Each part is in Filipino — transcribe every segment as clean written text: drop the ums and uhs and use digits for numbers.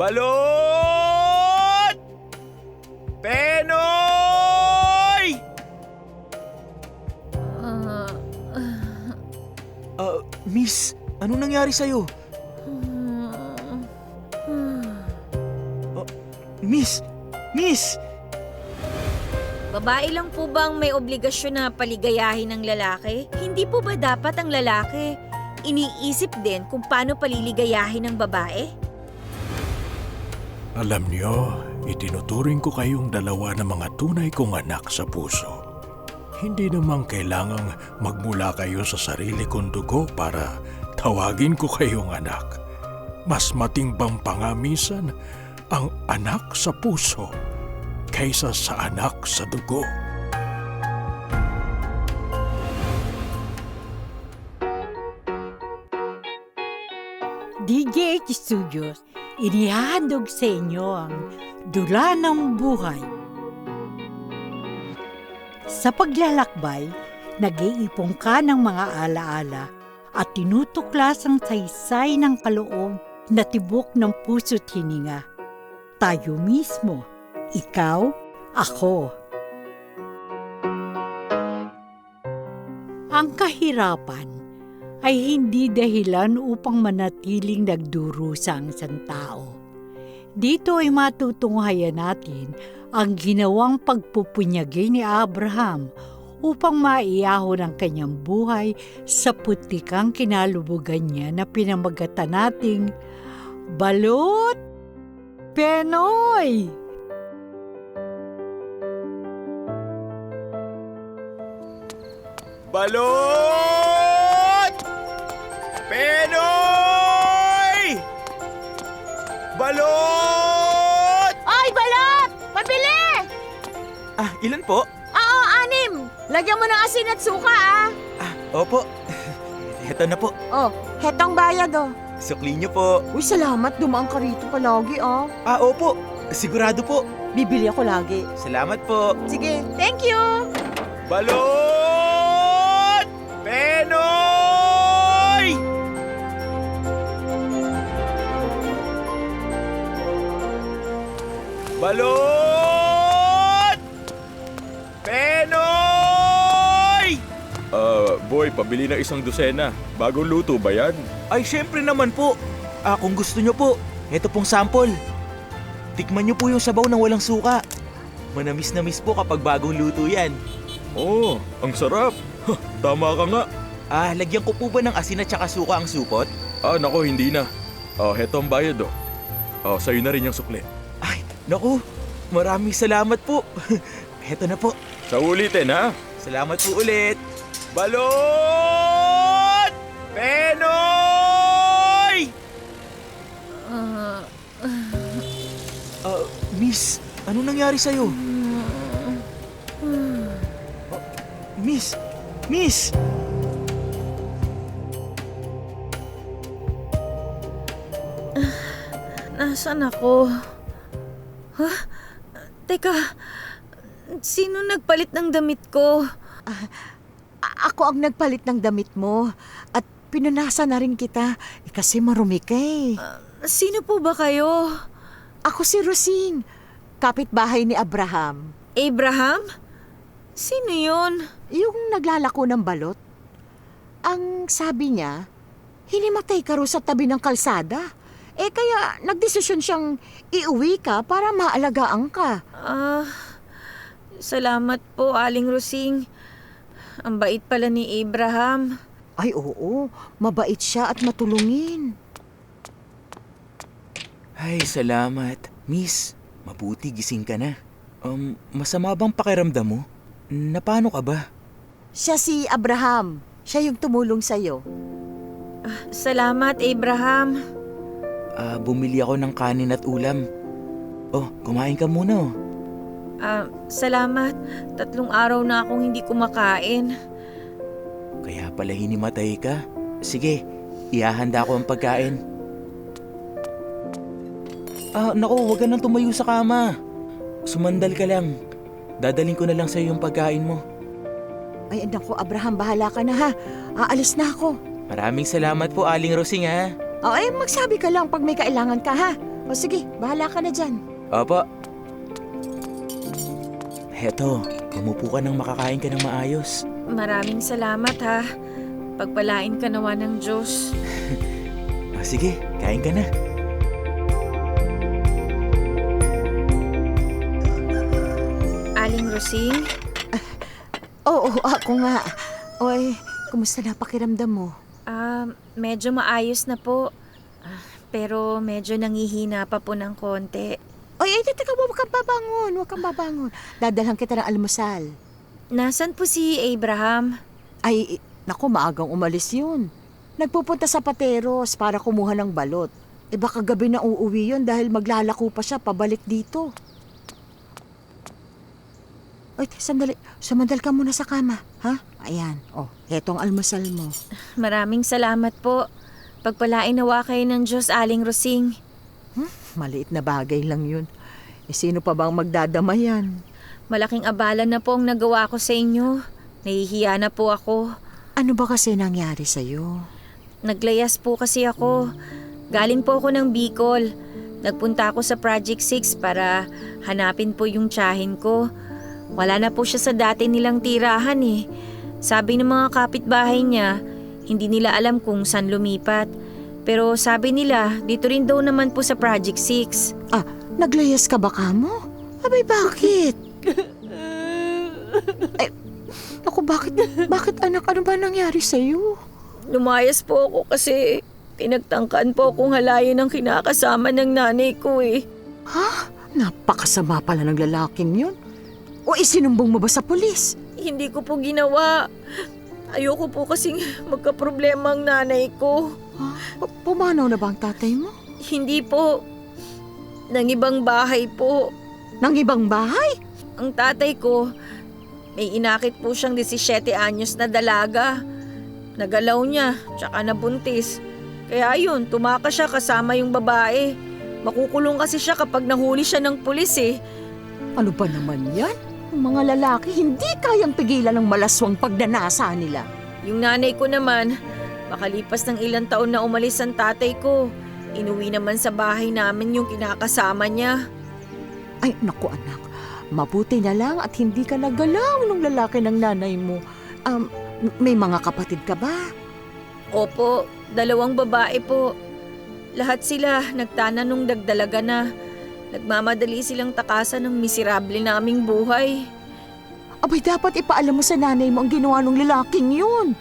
Balot! Penoy! Miss, ano nangyari sa'yo? Miss! Miss! Babae lang po bang may obligasyon na paligayahin ng lalaki? Hindi po ba dapat ang lalaki iniisip din kung paano paliligayahin ng babae? Alam niyo, itinuturing ko kayong dalawa na mga tunay kong anak sa puso. Hindi naman kailangang magmula kayo sa sarili kong dugo para tawagin ko kayong anak. Mas matimbang pa nga minsan ang anak sa puso kaysa sa anak sa dugo. DGH Studios, inihahandog sa inyo ang Dula ng Buhay. Sa paglalakbay, nag-iipon ka ng mga alaala at tinutuklas ang saysay ng kaloob na tibok ng puso't hininga. Tayo mismo, ikaw, ako. Ang kahirapan ay hindi dahilan upang manatiling nagdurusa ang isang tao. Dito ay matutunghayan natin ang ginawang pagpupunyagi ni Abraham upang maiyahon ang kanyang buhay sa putikang kinalubugan niya na pinamagatan nating Balot Penoy! Balot! Penoy! Balot! Oy, Balot! Pabili! Ilan po? Oo, 6. Lagyan mo ng asin at suka, Opo. Heto na po. Oh, hetong bayad, Sukli niyo po. Uy, salamat. Dumaan ka rito palagi, Opo. Sigurado po. Bibili ako lagi. Salamat po. Sige, thank you! Balot! Penoy! Balot! Penoy! Boy, pabili ng 1 dosena. Bagong luto ba yan? Ay, syempre naman po. Kung gusto nyo po, ito pong sample. Tikman nyo po yung sabaw na walang suka. Manamis na miss po kapag bagong luto yan. Oh, ang sarap. Tama ka nga. Lagyan ko po ba ng asin at saka suka ang supot? Nako, hindi na. Heto ang bayad, sa'yo na rin yung sukli. Ay, naku, maraming salamat po. Heto na po. Sa ulitin, ha? Salamat po ulit. Balot! Penoy! Miss, ano nangyari sa'yo? Miss! Miss! Nasaan ako? Teka, sino nagpalit ng damit ko? Ako ang nagpalit ng damit mo at pinunasan na rin kita kasi marumi ka eh. Sino po ba kayo? Ako si Rosing, kapitbahay ni Abraham. Abraham? Sino yun? Yung naglalako ng balot. Ang sabi niya, hinimatay ka ro sa tabi ng kalsada. Kaya nagdesisyon siyang iuwi ka para maalagaan ka. Salamat po, Aling Rosing. Ang bait pala ni Abraham. Ay oo, mabait siya at matulungin. Ay, salamat. Miss, mabuti gising ka na. Masama bang pakiramdam mo? Napano ka ba? Siya si Abraham. Siya yung tumulong sa'yo. Salamat, Abraham. Bumili ako ng kanin at ulam. Kumain ka muna. Salamat. 3 araw na akong hindi kumakain. Kaya pala hinimatay ka. Sige, ihahanda ko ang pagkain. Naku, huwag ka nang tumayo sa kama. Sumandal ka lang. Dadaling ko na lang sa'yo yung pagkain mo. Ay, naku, Abraham, bahala ka na ha. Aalis na ako. Maraming salamat po, Aling Rosing, ha? Ay, magsabi ka lang pag may kailangan ka ha. O sige, bahala ka na dyan. Apa, Heto, umupo ka nang makakain ka ng maayos. Maraming salamat ha. Pagpalain ka nawa ng Diyos. Sige, kain ka na. Aling Rosing, Oo, ako nga. Oy, kumusta na pakiramdam mo? medyo maayos na po. Pero medyo nangihina pa po ng konti. Oy, teka, huwag kang babangon. Huwag kang babangon. Dadalhan kita ng almusal. Nasaan po si Abraham? Ay, naku, maagang umalis yun. Nagpupunta sa Pateros para kumuha ng balot. Baka gabi na uuwi yun dahil maglalako pa siya pabalik dito. Oy, sandali. Sumandal ka muna sa kama, ha? Ayan, hetong almusal mo. Maraming salamat po. Pagpalain nawa kayo ng Diyos, Aling Rosing. Maliit na bagay lang yun. Sino pa bang magdadama yan? Malaking abala na po ang nagawa ko sa inyo. Nahihiya na po ako. Ano ba kasi nangyari sa'yo? Naglayas po kasi ako. Galing po ako ng Bicol. Nagpunta ako sa Project 6 para hanapin po yung tiyahin ko. Wala na po siya sa dati nilang tirahan eh. Sabi ng mga kapitbahay niya, hindi nila alam kung saan lumipat. Pero sabi nila, dito rin daw naman po sa Project 6. Naglayas ka ba ka mo? Abay, bakit? Naku, bakit anak? Ano ba nangyari sa'yo? Lumayas po ako kasi pinagtangkaan po akong halayin ng kinakasama ng nanay ko eh. Ha? Napakasama pala ng lalaking yun. O isinumbong mo ba sa pulis? Hindi ko po ginawa. Ayoko po kasing magkaproblema ang nanay ko. Pumanaw na ba ang tatay mo? Hindi po. Nang ibang bahay po. Nang ibang bahay? Ang tatay ko, may inakit po siyang 17 anyos na dalaga. Nagalaw niya, tsaka nabuntis. Kaya yun, tumakas siya kasama yung babae. Makukulong kasi siya kapag nahuli siya ng pulis eh. Ano ba naman yan? Ang mga lalaki hindi kayang pigilan ng malaswang pagnanasa nila. Yung nanay ko naman, makalipas ng ilang taon na umalis ang tatay ko, inuwi naman sa bahay namin yung kinakasama niya. Ay, naku anak. Mabuti na lang at hindi ka nagalaw ng lalaki ng nanay mo. May mga kapatid ka ba? Opo, 2 babae po. Lahat sila nagtana nung nagdalaga na. Nagmamadali silang takasan ng miserable naming buhay. Abay, dapat ipaalam mo sa nanay mo ang ginawa ng lalaking yun.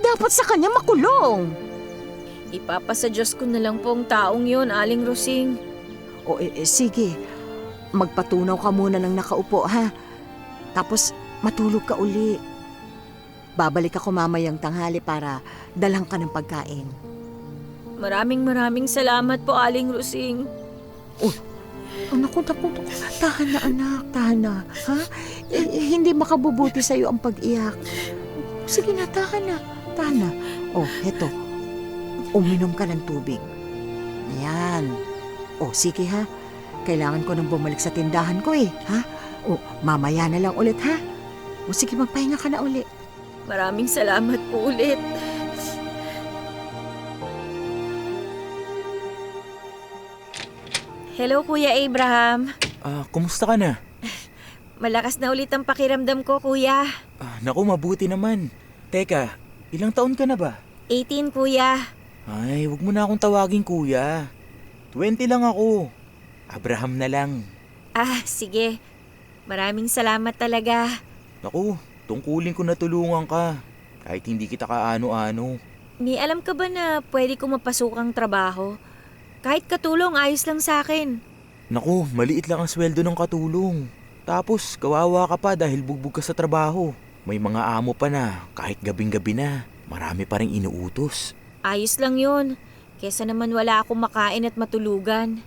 Dapat sa kanya makulong. Ipapasa Diyos ko na lang po ang taong yun, Aling Rosing. Sige. Magpatunaw ka muna ng nakaupo, ha? Tapos matulog ka uli. Babalik ako mamayang tanghali para dalang ka ng pagkain. Maraming salamat po, Aling Rosing. Naku. Tahan na, anak. Tahan na. Ha? Hindi makabubuti sa'yo ang pag-iyak. Sige na, tahan na. Tahan na. Heto. Uminom ka ng tubig. Ayan. Sige ha. Kailangan ko nang bumalik sa tindahan ko eh. Ha? Mamaya na lang ulit ha. Sige, magpahinga ka na ulit. Maraming salamat po ulit. Hello, Kuya Abraham. Kumusta ka na? Malakas na ulit ang pakiramdam ko, Kuya. Naku, mabuti naman. Teka, ilang taon ka na ba? 18, Kuya. Ay, wag mo na akong tawagin kuya. 20 lang ako. Abraham na lang. Sige. Maraming salamat talaga. Naku, tungkulin ko na tulungan ka. Kahit hindi kita kaano-ano. Ni alam ka ba na pwede ko mapasukang trabaho? Kahit katulong, ayos lang sa akin. Naku, maliit lang ang sweldo ng katulong. Tapos, kawawa ka pa dahil bugbog ka sa trabaho. May mga amo pa na, kahit gabing-gabi na, marami pa rin inuutos. Ayos lang yun. Kesa naman wala akong makain at matulugan.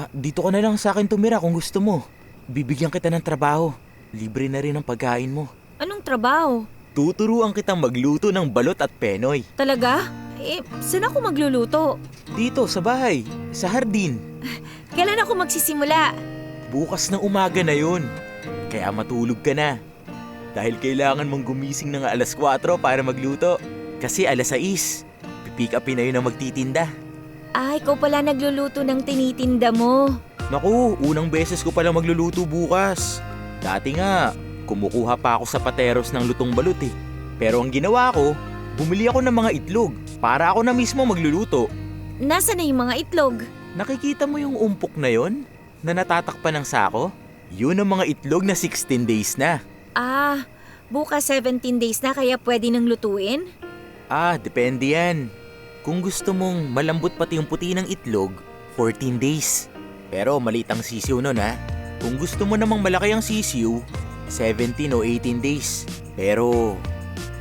Dito ka na lang sa akin tumira kung gusto mo. Bibigyan kita ng trabaho. Libre na rin ang pagkain mo. Anong trabaho? Tuturuan kitang magluto ng balot at penoy. Talaga? Saan ako magluluto? Dito, sa bahay. Sa hardin. Kailan ako magsisimula? Bukas ng umaga na yun. Kaya matulog ka na. Dahil kailangan mong gumising ng alas 4 para magluto. Kasi alas 6, pipick upin na yun ang magtitinda. Ikaw pala nagluluto ng tinitinda mo. Naku, unang beses ko pala magluluto bukas. Dati nga, kumukuha pa ako sa pateros ng lutong balut eh. Pero ang ginawa ko, bumili ako ng mga itlog para ako na mismo magluluto. Nasaan na yung mga itlog? Nakikita mo yung umpok na yon na natatakpan ng sako? Yun ang mga itlog na 16 days na. Bukas 17 days na kaya pwede nang lutuin? Depende yan. Kung gusto mong malambot pati yung puti ng itlog, 14 days. Pero maliit ang sisiw nun ha. Kung gusto mo namang malaki ang sisiw, 17 o 18 days. Pero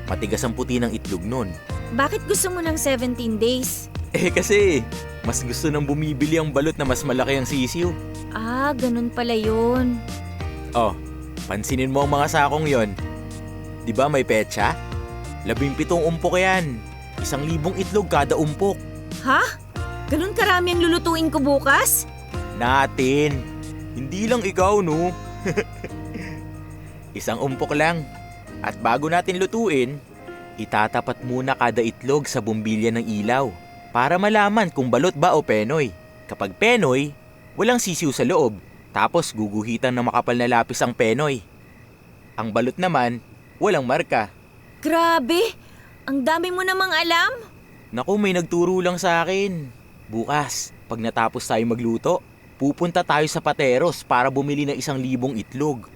matigas ang puti ng itlog nun. Bakit gusto mo ng 17 days? Kasi mas gusto nang bumibili ang balot na mas malaki ang sisiw. Ganun pala yun. Pansinin mo ang mga sakong yon. Di ba may petsa? 17 umpok yan. 1,000 itlog kada umpok. Ha? Ganun karami ang lulutuin ko bukas? Natin. Hindi lang ikaw, no? 1 umpok lang. At bago natin lutuin, itatapat muna kada itlog sa bumbilya ng ilaw para malaman kung balot ba o penoy. Kapag penoy, walang sisiw sa loob. Tapos guguhitan ng makapal na lapis ang penoy. Ang balot naman, walang marka. Grabe! Ang dami mo namang alam! Naku, may nagturo lang sa akin. Bukas, pag natapos tayo magluto, pupunta tayo sa pateros para bumili ng 1,000 itlog.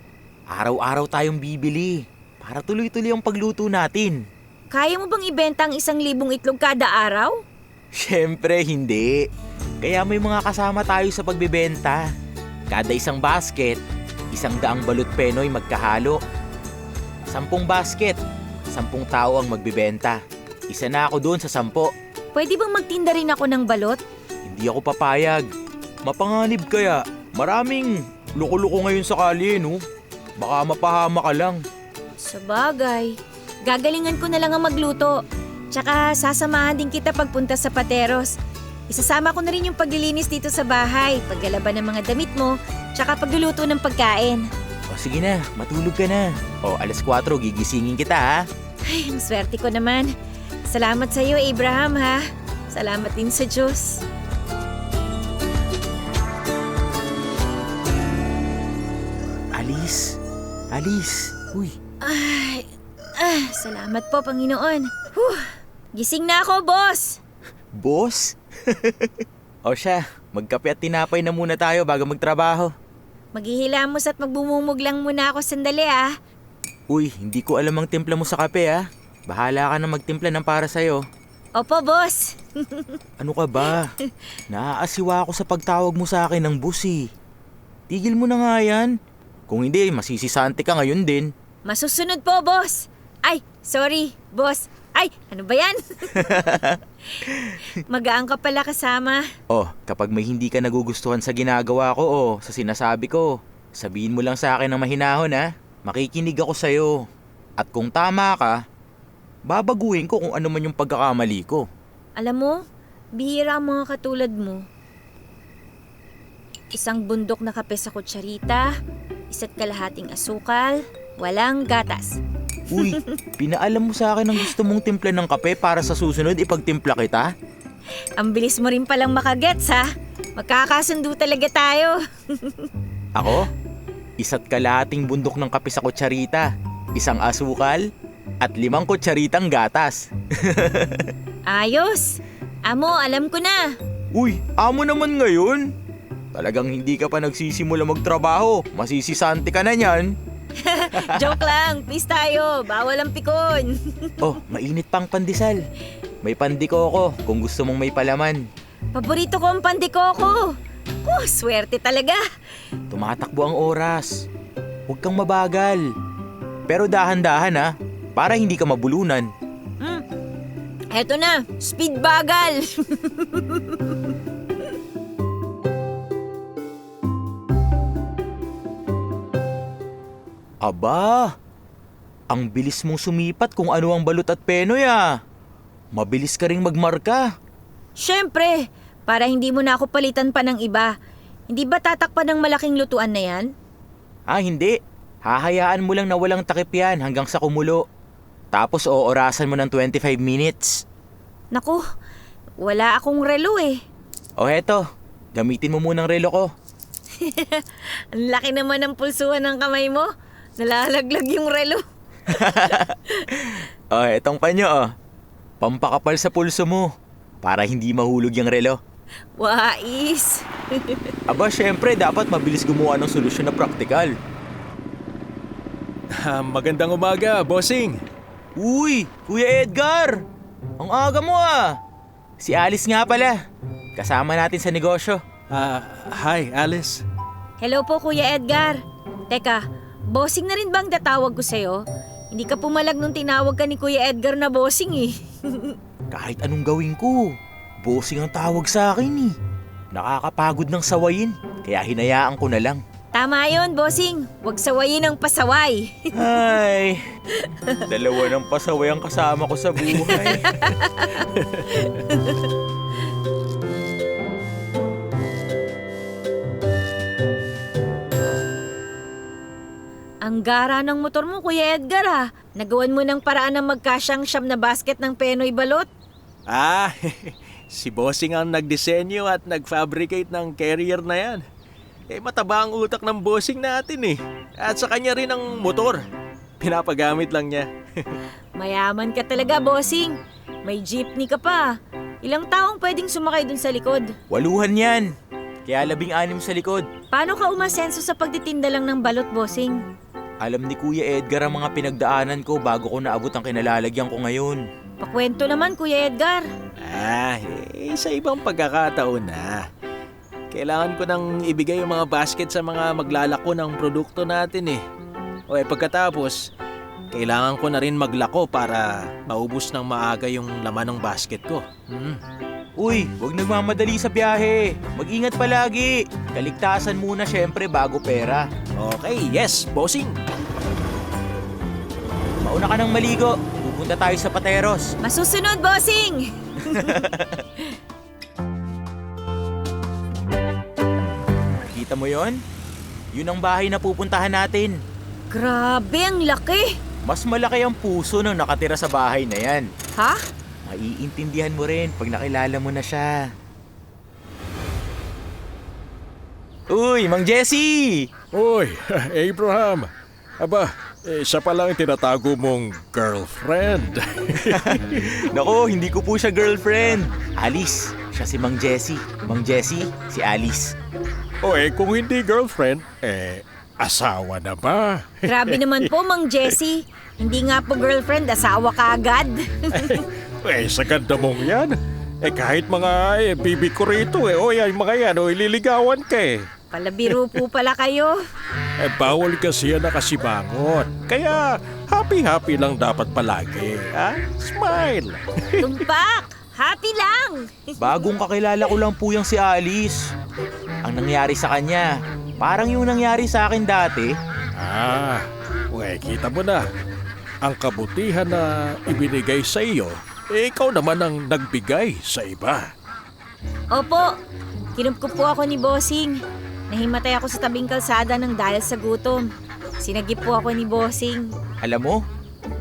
Araw-araw tayong bibili para tuloy-tuloy ang pagluto natin. Kaya mo bang ibenta ang 1,000 itlog kada araw? Siyempre hindi. Kaya may mga kasama tayo sa pagbebenta. Kada 1 basket, 100 balot penoy magkahalo. 10 basket, 10 tao ang magbebenta. Isa na ako doon sa 10. Pwede bang magtinda rin ako ng balot? Hindi ako papayag. Mapanganib kaya. Maraming loko-loko ngayon sa kalye, no? Baka mapahama ka lang. Sabagay. Gagalingan ko na lang ang magluto. Tsaka sasamahan din kita pagpunta sa pateros. Isasama ko na rin yung paglilinis dito sa bahay, paggalaban ng mga damit mo, tsaka pagluluto ng pagkain. Sige na, matulog ka na. 4:00 gigisingin kita ha. Ay, ang swerte ko naman. Salamat sa iyo, Abraham ha. Salamat din sa Diyos. Alice. Uy. Salamat po, Panginoon. Gising na ako, boss! Boss? Siya, magkape at tinapay na muna tayo bago magtrabaho. Maghihilamos at magbumumog lang muna ako sandali Uy, hindi ko alam ang timpla mo sa kape Bahala ka na magtimpla ng para sa'yo. Opo, boss. Ano ka ba? Naaasiwa ako sa pagtawag mo sa akin ng boss Tigil mo na nga yan. Kung hindi, masisisante ka ngayon din. Masusunod po, boss. Ay, sorry, boss. Ay, ano ba yan? Magaan ka pala kasama. Kapag may hindi ka nagugustuhan sa ginagawa ko sa sinasabi ko, sabihin mo lang sa akin ng mahinahon Makikinig ako sa'yo. At kung tama ka, babaguhin ko kung ano man yung pagkakamali ko. Alam mo, bihira ang mga katulad mo. 1 bundok na kape sa kutsarita, 1 kalahating asukal, walang gatas. Uy, pinaalam mo sa akin ang gusto mong timpla ng kape para sa susunod ipagtimpla kita? Ang bilis mo rin palang makagets Magkakasundo talaga tayo. Ako? 1 kalahating bundok ng kape sa kutsarita, 1 asukal, at 5 kutsaritang gatas. Ayos! Amo, alam ko na. Uy, amo naman ngayon. Talagang hindi ka pa nagsisimula magtrabaho. Masisisante ka na niyan. Joke lang, please tayo. Bawal ang pikon. Mainit pang pandesal. May pandikoko kung gusto mong may palaman. Paborito ko ang pandikoko. Swerte talaga. Tumatakbo ang oras. Huwag kang mabagal. Pero dahan-dahan para hindi ka mabulunan. Eto na, speed bagal. Aba, ang bilis mong sumipat kung ano ang balot at penoy Mabilis ka ring magmarka. Siyempre, para hindi mo na ako palitan pa ng iba. Hindi ba tatakpan ng malaking lutuan na yan? Hindi. Hahayaan mo lang na walang takip yan hanggang sa kumulo. Tapos oorasan mo ng 25 minutes. Naku, wala akong relo O heto, gamitin mo munang relo ko. Ang laki naman ng pulsuhan ng kamay mo. Nalalaglag yung relo. O, etong panyo pampakapal sa pulso mo para hindi mahulog yung relo. Wais. Aba, syempre, dapat mabilis gumawa ng solusyon na praktikal. Magandang umaga, bossing. Uy, Kuya Edgar! Ang aga mo Si Alice nga pala. Kasama natin sa negosyo. Hi, Alice. Hello po, Kuya Edgar. Teka, bossing na rin bang tatawag ko sa'yo? Hindi ka pumalag nung tinawag ka ni Kuya Edgar na bossing eh. Kahit anong gawin ko, bossing ang tawag sa akin Nakakapagod ng sawayin, kaya hinayaan ko na lang. Tama yun, bossing. Huwag sawayin ang pasaway. Ay, dalawa ng pasaway ang kasama ko sa buhay. Ang gara ng motor mo, Kuya Edgar Nagawan mo ng paraan ng magkasyang siyam na basket ng Penoy balot. Si bossing ang nagdisenyo at nag-fabricate ng carrier na yan. Mataba ang utak ng bossing natin At sa kanya rin ang motor. Pinapagamit lang niya. Mayaman ka talaga, bossing. May jeepney ka pa. Ilang taong pwedeng sumakay dun sa likod? 8 yan. Kaya 16 sa likod. Paano ka umasenso sa pagtitinda lang ng balot, bossing? Alam ni Kuya Edgar ang mga pinagdaanan ko bago ko naabot ang kinalalagyan ko ngayon. Pakwento naman, Kuya Edgar. Sa ibang pagkakataon na. Kailangan ko nang ibigay yung mga basket sa mga maglalako ng produkto natin pagkatapos, kailangan ko na rin maglako para maubos ng maaga yung laman ng basket ko. Uy, huwag nagmamadali sa biyahe. Mag-ingat palagi. Kaligtasan muna syempre bago pera. Okay, yes, bossing. Mauna ka nang maligo. Pupunta tayo sa Pateros. Masusunod, bossing! Kita mo yon? Yun ang bahay na pupuntahan natin. Grabe, ang laki! Mas malaki ang puso ng nakatira sa bahay na yan. Ha? Maiintindihan mo rin pag nakilala mo na siya. Uy, Mang Jesse! Uy, Abraham. Aba, siya palang tinatago mong girlfriend. Nako, hindi ko po siya girlfriend. Alice, siya si Mang Jesse. Mang Jesse, si Alice. Kung hindi girlfriend, asawa na ba? Grabe naman po, Mang Jessie. Hindi nga po girlfriend, asawa ka agad. Sa ganda mong yan. Kahit mga bibi ko rito yan, mga yan, ililigawan ka Palabiro po pala kayo. Bawal kasi yan nakasibangot. Kaya happy-happy lang dapat palagi. Smile. Tumpak! Happy lang! Bagong kakilala ko lang po yung si Alice. Ang nangyari sa kanya, parang yung nangyari sa akin dati. Kita mo na. Ang kabutihan na ibinigay sa iyo, ikaw naman ang nagbigay sa iba. Opo, kinupkup po ako ni Bossing. Nahimatay ako sa tabing kalsada ng dahil sa gutom. Sinagip po ako ni Bossing. Alam mo,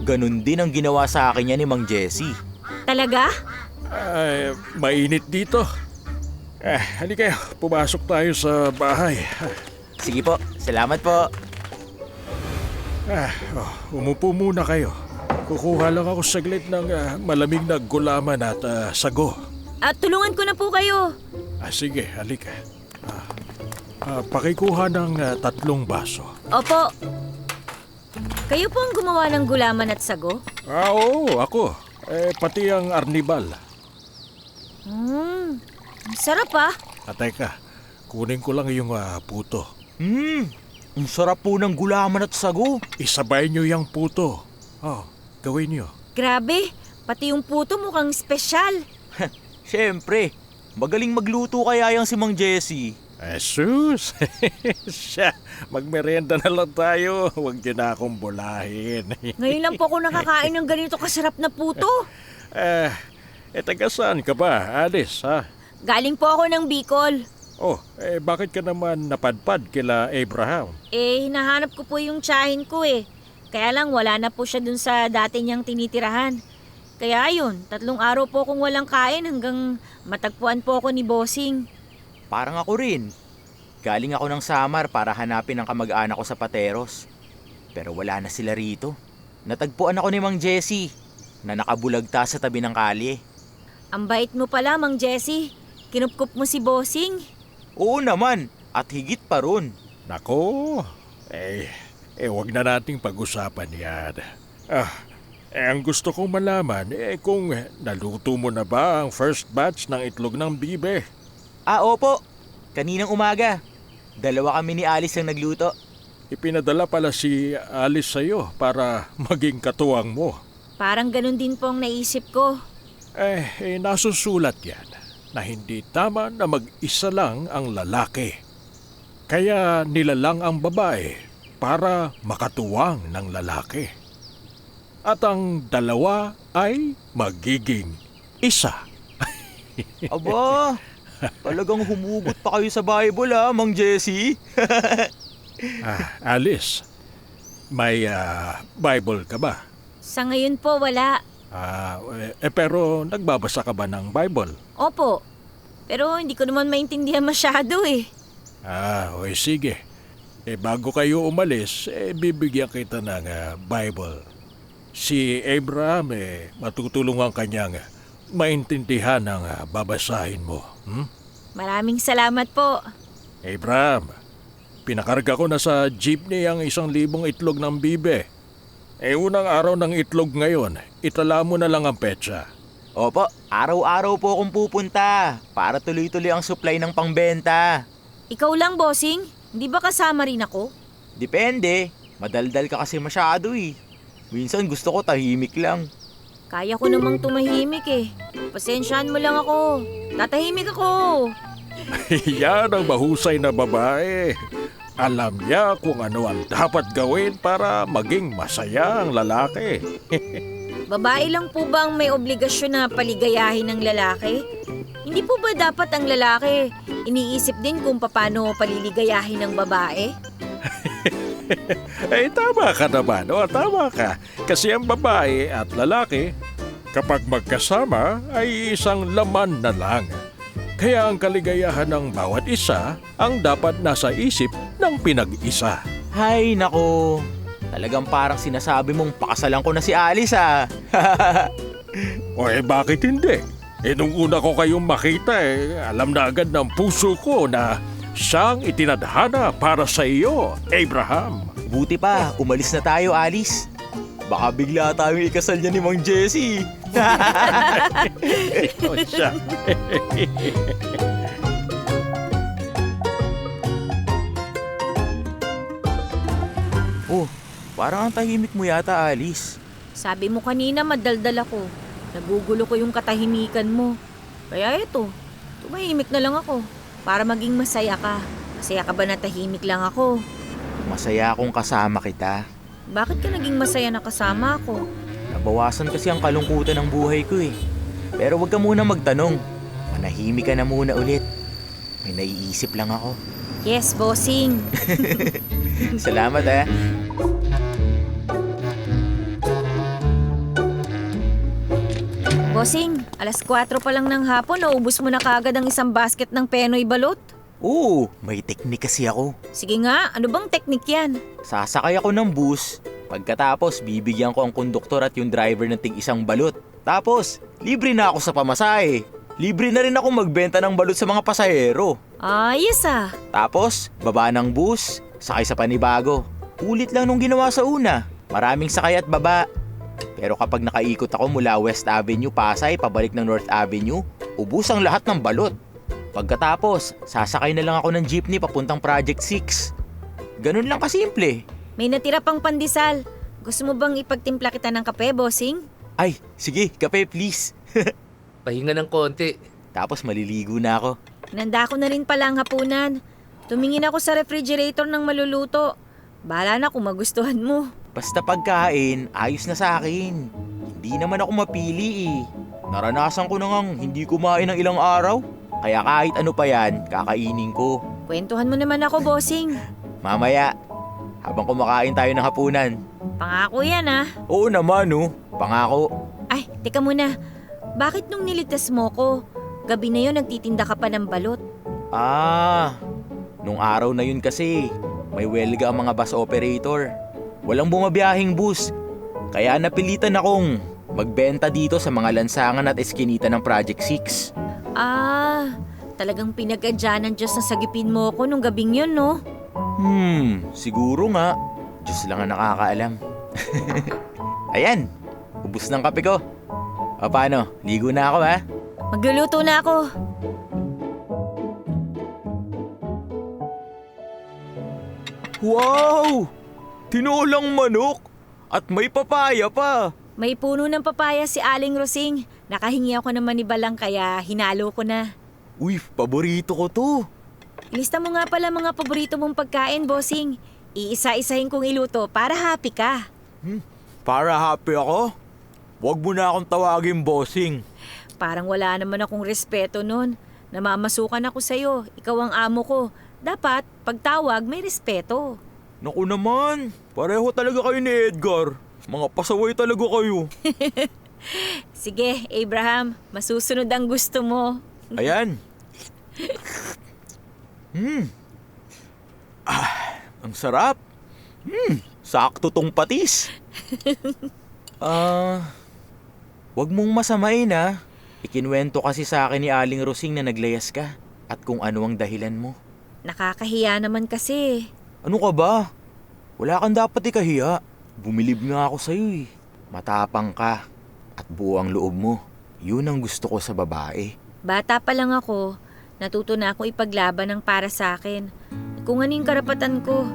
ganun din ang ginawa sa akin niya ni Mang Jesse. Talaga? Mainit dito. Halika kayo, pumasok tayo sa bahay. Sige po, salamat po. Umupo muna kayo. Kukuha lang ako saglit ng malamig na gulaman at sago. At tulungan ko na po kayo. Sige, halika. Pakikuha ng 3 baso. Opo. Kayo po ang gumawa ng gulaman at sago? Oo, ako. Pati ang arnibal. Ang sarap Teka, kunin ko lang yung puto. Ang sarap po ng gulaman at sago. Isabay nyo yung puto. Gawin nyo. Grabe, pati yung puto mukhang espesyal. Siyempre, magaling magluto kaya yung si Mang Jesse. Sus! Siya, magmerenda na lang tayo. Huwag nyo na akong bulahin. Ngayon lang po ako nakakain ng ganito kasarap na puto. Taga saan ka ba, Alice, ha? Galing po ako ng Bicol. Bakit ka naman napadpad kila Abraham? Hinahanap ko po yung tiyahin ko Kaya lang wala na po siya dun sa dati niyang tinitirahan. Kaya ayun, 3 araw po akong walang kain hanggang matagpuan po ako ni Bossing. Parang ako rin. Galing ako ng Samar para hanapin ang kamag-anak ko sa Pateros. Pero wala na sila rito. Natagpuan ako ni Mang Jessie na nakabulagta sa tabi ng kalye. Ang bait mo pala, Mang Jessie. Kinupkup mo si Bossing. Oo naman, at higit pa ron. Nako, wag na nating pag-usapan yan. Ang gusto kong malaman, kung naluto mo na ba ang first batch ng itlog ng bibe? Opo. Kaninang umaga. 2 kami ni Alice ang nagluto. Ipinadala pala si Alice sa'yo para maging katuwang mo. Parang ganun din po ang naisip ko. Nasusulat yan na hindi tama na mag-isa lang ang lalaki. Kaya nilalang ang babae para makatuwang ng lalaki. At ang dalawa ay magiging isa. Aba, talagang humugot pa kayo sa Bible Mang Jessie. Alice, may Bible ka ba? Sa ngayon po, wala. Pero nagbabasa ka ba ng Bible? Opo. Pero hindi ko naman maintindihan masyado eh. Sige. Bago kayo umalis, bibigyan kita ng Bible. Si Abraham, matutulungan kanyang maintindihan ang babasahin mo. Maraming salamat po. Abraham, pinakarga ko na sa jeepney ang 1,000 itlog ng bibe. Unang araw ng itlog ngayon, itala mo na lang ang petsa. Opo, araw-araw po akong pupunta para tuloy-tuloy ang supply ng pangbenta. Ikaw lang, Bossing? Hindi ba kasama rin ako? Depende, madaldal ka kasi masyado eh. Minsan gusto ko tahimik lang. Kaya ko namang tumahimik eh. Pasensyahan mo lang ako. Tatahimik ako. Yan ang mahusay na babae. Alam niya kung ano ang dapat gawin para maging masaya ang lalaki. Babae lang po ba ang may obligasyon na paligayahin ng lalaki? Hindi po ba dapat ang lalaki iniisip din kung paano paliligayahin ng babae? Tama ka naman. Tama ka. Kasi ang babae at lalaki, kapag magkasama, ay isang laman na lang. Kaya ang kaligayahan ng bawat isa ang dapat nasa isip ng pinag-isa. Hay nako, talagang parang sinasabi mong pakasalan ko na si Alice Bakit hindi? Nung una ko kayong makita, alam na agad ng puso ko na siyang itinadhana para sa iyo, Abraham. Buti pa, umalis na tayo, Alice. Baka bigla tayong ikasal niya ni Mang Jessie. Siya. Parang ang tahimik mo yata, Alice. Sabi mo kanina madaldal ako. Nagugulo ko yung katahimikan mo. Kaya eto, tumahimik na lang ako para maging masaya ka. Masaya ka ba na tahimik lang ako? Masaya akong kasama kita. Bakit ka naging masaya na kasama ako? Nabawasan kasi ang kalungkutan ng buhay ko eh. Pero wag ka muna magtanong. Manahimik ka na muna ulit. May naiisip lang ako. Yes, Bossing. Salamat Bossing, 4:00 pa lang ng hapon, naubos mo na kaagad ang isang basket ng Penoy balot. Oo, may teknik kasi ako. Sige nga, ano bang teknik yan? Sasakay ako ng bus. Pagkatapos, bibigyan ko ang konduktor at yung driver ng tig-isang balot. Tapos, libre na ako sa pamasahe. Libre na rin ako magbenta ng balot sa mga pasahero. Ayos ah. Tapos, baba ng bus, sakay sa panibago. Ulit lang nung ginawa sa una. Maraming sakay at baba. Pero kapag nakaikot ako mula West Avenue, Pasay, pabalik ng North Avenue, ubus ang lahat ng balot. Pagkatapos, sasakay na lang ako ng jeepney papuntang Project 6. Ganun lang kasimple. May natira pang pandesal. Gusto mo bang ipagtimpla kita ng kape, Bossing? Ay, sige, kape please. Pahinga ng konti. Tapos maliligo na ako. Nanda ko na rin pala ang hapunan. Tumingin ako sa refrigerator ng maluluto. Bahala na kung magustuhan mo. Basta pagkain, ayos na sa akin. Hindi naman ako mapili eh. Naranasan ko na ngang hindi kumain ng ilang araw. Kaya kahit ano pa yan, kakainin ko. Kwentuhan mo naman ako, Bossing. Mamaya, habang kumakain tayo ng hapunan. Pangako yan ah. Oo naman, oh. Pangako. Ay, teka muna. Bakit nung niligtas mo ko, gabi na yun nagtitinda ka pa ng balot? Nung araw na yun kasi, may welga ang mga bus operator. Walang bumabiyahing bus. Kaya napilitan akong magbenta dito sa mga lansangan at eskinita ng Project 6. Talagang pinag-adya ng Diyos na sagipin mo ko nung gabing yun, no? Siguro nga. Diyos lang ang nakakaalam. Ayan, ubus ng kape ko. O paano, ligo na ako ha? Magluluto na ako. Wow! Tinolang manok! At may papaya pa! May puno ng papaya si Aling Rosing. Nakahingi ako ng manibalang kaya hinalo ko na. Uy, paborito ko to! Ilista mo nga pala mga paborito mong pagkain, bossing. Iisa-isahin kong iluto para happy ka. Para happy ako? Huwag mo na akong tawagin bossing. Parang wala naman akong respeto nun. Namamasukan ako sa'yo. Ikaw ang amo ko. Dapat, pagtawag, may respeto. Naku naman, pareho talaga kayo ni Edgar. Mga pasaway talaga kayo. Sige, Abraham, masusunod ang gusto mo. Ayan. Ang sarap. Sakto tong patis. Wag mong masamain ha. Ikinwento kasi sa akin ni Aling Rosing na naglayas ka at kung ano ang dahilan mo. Nakakahiya naman kasi. Ano ka ba? Wala kang dapat ikahiya. Bumilib nga ako sa'yo eh. Matapang ka at buo ang loob mo. Yun ang gusto ko sa babae. Bata pa lang ako, natuto na ako ipaglaban ng para sa akin. Kung ano yung karapatan ko.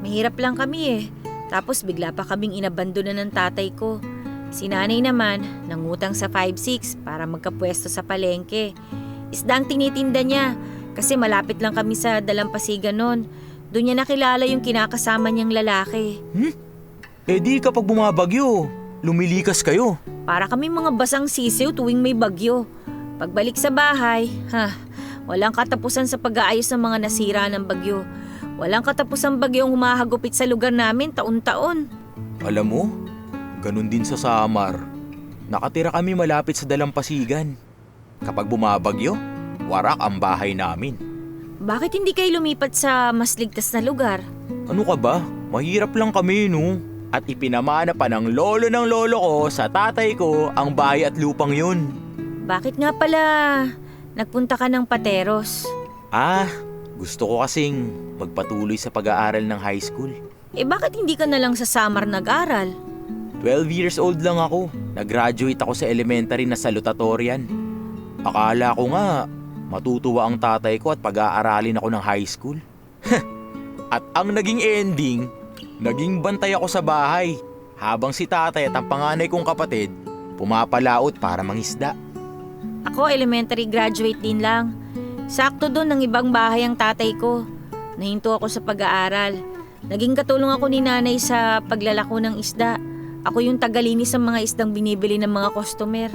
Mahirap lang kami eh. Tapos bigla pa kaming inabandona ng tatay ko. Si nanay naman, nangutang sa 5-6 para magkapwesto sa palengke. Isda ang tinitinda niya kasi malapit lang kami sa Dalampasigan noon. Doon niya nakilala yung kinakasama niyang lalaki. Eh di kapag bumabagyo, lumilikas kayo. Para kami mga basang sisiw tuwing may bagyo. Pagbalik sa bahay, walang katapusan sa pag-aayos ng mga nasira ng bagyo. Walang katapusang bagyong humahagupit sa lugar namin taon-taon. Alam mo, ganun din sa Samar. Nakatira kami malapit sa Dalampasigan. Kapag bumabagyo, warak ang bahay namin. Bakit hindi kayo lumipat sa mas ligtas na lugar? Ano ka ba? Mahirap lang kami, no? At ipinamana pa ng lolo ko sa tatay ko ang bahay at lupang yun. Bakit nga pala nagpunta ka ng Pateros? Gusto ko kasing magpatuloy sa pag-aaral ng high school. Eh bakit hindi ka na lang sa Samar nag-aral? 12 years old lang ako. Nag-graduate ako sa elementary na salutatorian. Akala ko nga, matutuwa ang tatay ko at pag-aaralin ako ng high school. At ang naging ending, naging bantay ako sa bahay. Habang si tatay at ang panganay kong kapatid, pumapalaot para mangisda. Ako elementary graduate din lang. Sakto doon ng ibang bahay ang tatay ko. Nahinto ako sa pag-aaral. Naging katulong ako ni nanay sa paglalako ng isda. Ako yung tagalinis ng mga isdang binibili ng mga customer.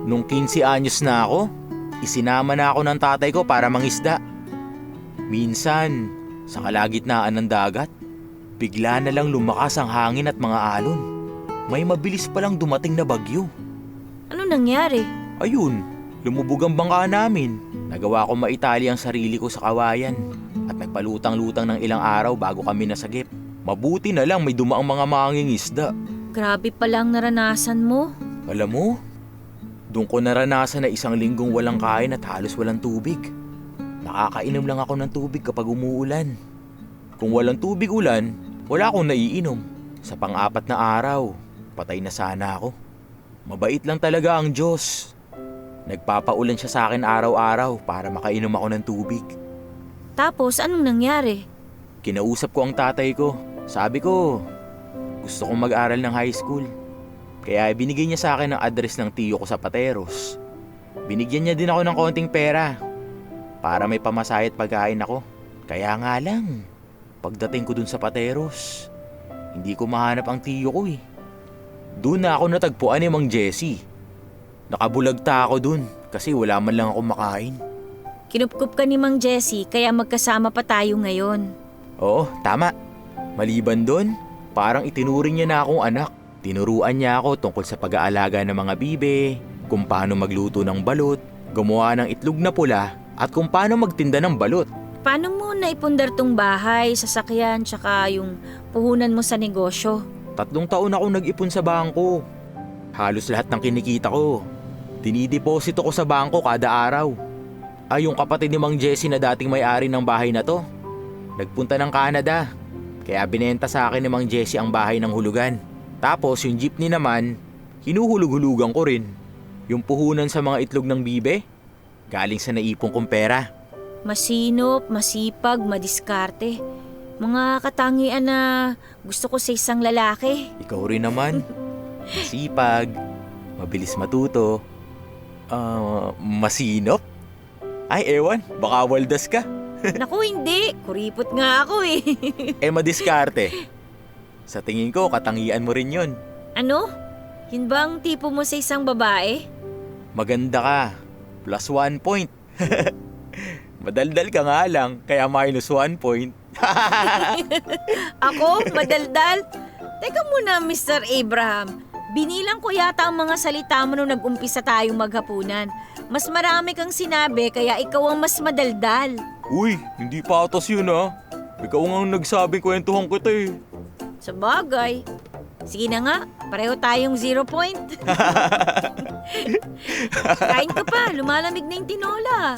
Nung 15 anyos na ako, isinama na ako ng tatay ko para mangisda. Minsan, sa kalagitnaan ng dagat, bigla na lang lumakas ang hangin at mga alon. May mabilis palang dumating na bagyo. Ano nangyari? Ayun, lumubog ang bangka namin. Nagawa ko maitali ang sarili ko sa kawayan at nagpalutang-lutang ng ilang araw bago kami nasagip. Mabuti na lang may dumaang mga mangingisda. Grabe palang naranasan mo. Alam mo, doon ko naranasan na 1 linggong walang kain at halos walang tubig. Nakakainom lang ako ng tubig kapag umuulan. Kung walang tubig ulan, wala akong naiinom. Sa pang-4 na araw, patay na sana ako. Mabait lang talaga ang Diyos. Nagpapaulan siya sa akin araw-araw para makainom ako ng tubig. Tapos anong nangyari? Kinausap ko ang tatay ko. Sabi ko, gusto kong mag-aral ng high school. Kaya binigay niya sa akin ang address ng tiyo ko sa Pateros. Binigyan niya din ako ng konting pera para may pamasahe at pagkain ako. Kaya nga lang, pagdating ko dun sa Pateros, hindi ko mahanap ang tiyo ko eh. Doon na ako natagpuan ni Mang Jessie. Nakabulagta ako dun kasi wala man lang ako makain. Kinupkup ka ni Mang Jessie kaya magkasama pa tayo ngayon. Oo, tama. Maliban doon, parang itinuring niya na akong anak. Tinuruan niya ako tungkol sa pag-aalaga ng mga bibe, kung paano magluto ng balot, gumawa ng itlog na pula, at kung paano magtinda ng balot. Paano mo naipundar tong bahay, sasakyan, tsaka yung puhunan mo sa negosyo? 3 taon akong nag-ipon sa bangko. Halos lahat ng kinikita ko, dinideposito ko sa bangko kada araw. Ay, yung kapatid ni Mang Jesse na dating may-ari ng bahay na to, nagpunta ng Canada. Kaya binenta sa akin ni Mang Jesse ang bahay ng hulugan. Tapos yung jeepney naman, hinuhulug-hulugan ko rin. Yung puhunan sa mga itlog ng bibe, galing sa naipong kong pera. Masinop, masipag, madiskarte. Mga katangian na gusto ko sa isang lalaki. Ikaw rin naman. Masipag, mabilis matuto, masinop. Ay, ewan, baka waldas ka. Naku, hindi. Kuripot nga ako eh. Madiskarte. Sa tingin ko, katangian mo rin yun. Ano? Yun bang tipo mo sa isang babae? Maganda ka. +1 point. Madaldal ka nga lang, kaya -1 point. Ako? Madaldal? Teka muna, Mr. Abraham. Binilang ko yata ang mga salita mo nung nag-umpisa tayong maghapunan. Mas marami kang sinabi, kaya ikaw ang mas madaldal. Uy, hindi patos yun ah. Ikaw nga nagsabing kwentuhan kita eh. Sa bagay. Sige na nga, pareho tayong 0 point. Kain ka pa, lumalamig na yung tinola.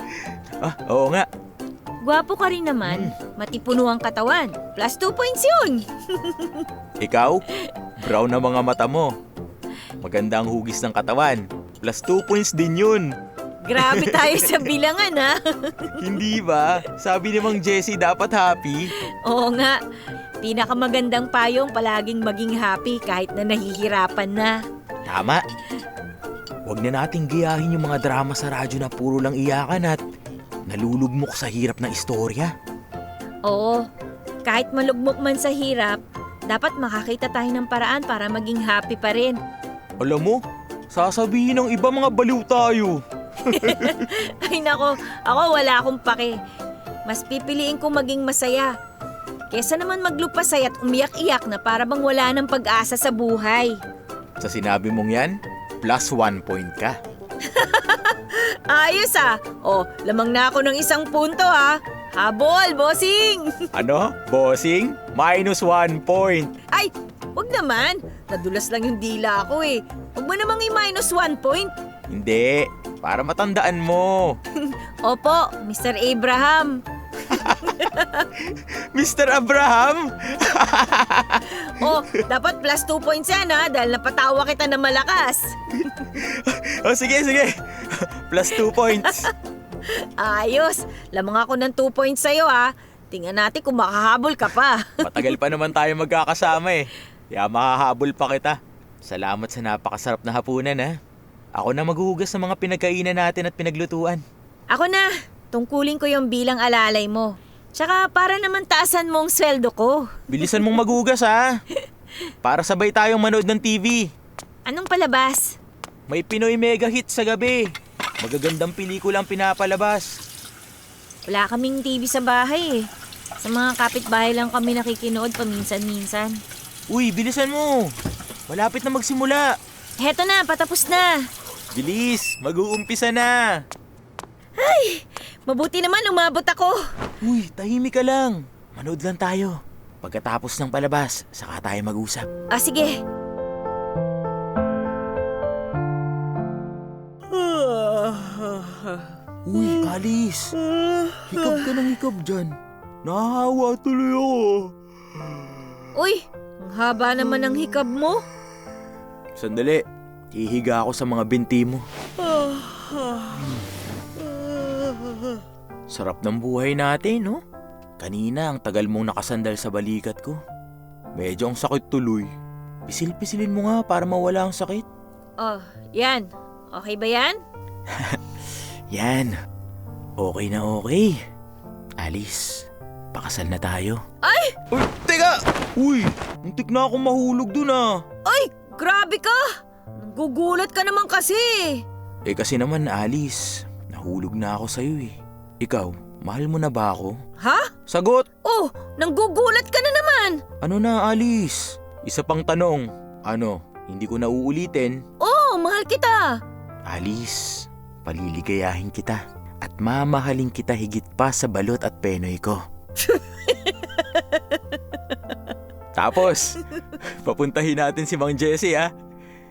Oo nga. Gwapo ka rin naman, matipuno ang katawan. +2 points yun. Ikaw, brown na mga mata mo. Maganda ang hugis ng katawan. +2 points din yun. Grabe tayo sa bilangan ha. Hindi ba? Sabi ni Mang Jesse dapat happy. Oo nga, pinakamagandang payong palaging maging happy kahit na nahihirapan na. Tama. Huwag na nating giyahin yung mga drama sa radyo na puro lang iyakan at nalulugmok sa hirap na istorya. Oo, kahit malugmok man sa hirap, dapat makakita tayo ng paraan para maging happy pa rin. Alam mo, sasabihin ng iba mga baliw tayo. Ay nako, ako wala akong pake. Mas pipiliin kong maging masaya. Kesa naman maglupasay at umiyak-iyak na para bang wala ng pag-asa sa buhay. Sa sinabi mong yan, +1 point ka. Ayos ah! O, lamang na ako ng 1 punto ah. Habol, bossing! Ano? Bossing? -1 point. Ay, wag naman. Nadulas lang yung dila ako eh. Huwag mo namang i-1 point. Hindi, para matandaan mo. Opo, Mr. Abraham. Mr. Abraham? Oh, dapat +2 points yan ha, dahil napatawa kita na malakas. Sige. +2 points. Ayos, lamang ako ng 2 points sa'yo ha. Tingnan natin kung makahabol ka pa. Matagal pa naman tayo magkakasama eh. Kaya makahabol pa kita. Salamat sa napakasarap na hapunan ha. Ako na maghuhugas ng mga pinagkainan natin at pinaglutuan. Ako na, tungkulin ko yung bilang alalay mo. Tsaka para naman taasan mo ang sweldo ko. Bilisan mong maghugas ha. Para sabay tayong manood ng TV. Anong palabas? May Pinoy mega hit sa gabi. Magagandang pelikula ang pinapalabas. Wala kaming TV sa bahay eh. Sa mga kapitbahay lang kami nakikinood paminsan-minsan. Uy, bilisan mo. Malapit na magsimula. Heto na, patapos na. Bilis, mag-uumpisa na. Mabuti naman umabot ako. Uy, tahimik ka lang. Manood lang tayo. Pagkatapos ng palabas, saka tayo mag-usap. Sige. Uy, Alice. Hikab ka ng hikab dyan. Nahahawa tuloy ako. Uy, ang haba naman ng hikab mo. Sandali, hihiga ako sa mga binti mo. Sarap ng buhay natin, no? Kanina, ang tagal mong nakasandal sa balikat ko. Medyo ang sakit tuloy. Pisil-pisilin mo nga para mawala ang sakit. Oh, yan. Okay ba yan? Yan. Okay na okay. Alice, pakasal na tayo. Ay! Uy, teka! Uy, muntik na akong mahulog dun ah. Ay, grabe ka! Gugulat ka naman kasi. Kasi naman, Alice, nahulog na ako sa'yo eh. Ikaw, mahal mo na ba ako? Ha? Sagot! Oh, nanggugulat ka na naman. Ano na, Alice? Isa pang tanong. Ano, Hindi ko na uulitin. Oh, mahal kita! Alice, paliligayahin kita at mamahalin kita higit pa sa balot at penoy ko. Tapos, papuntahin natin si Mang Jesse ha.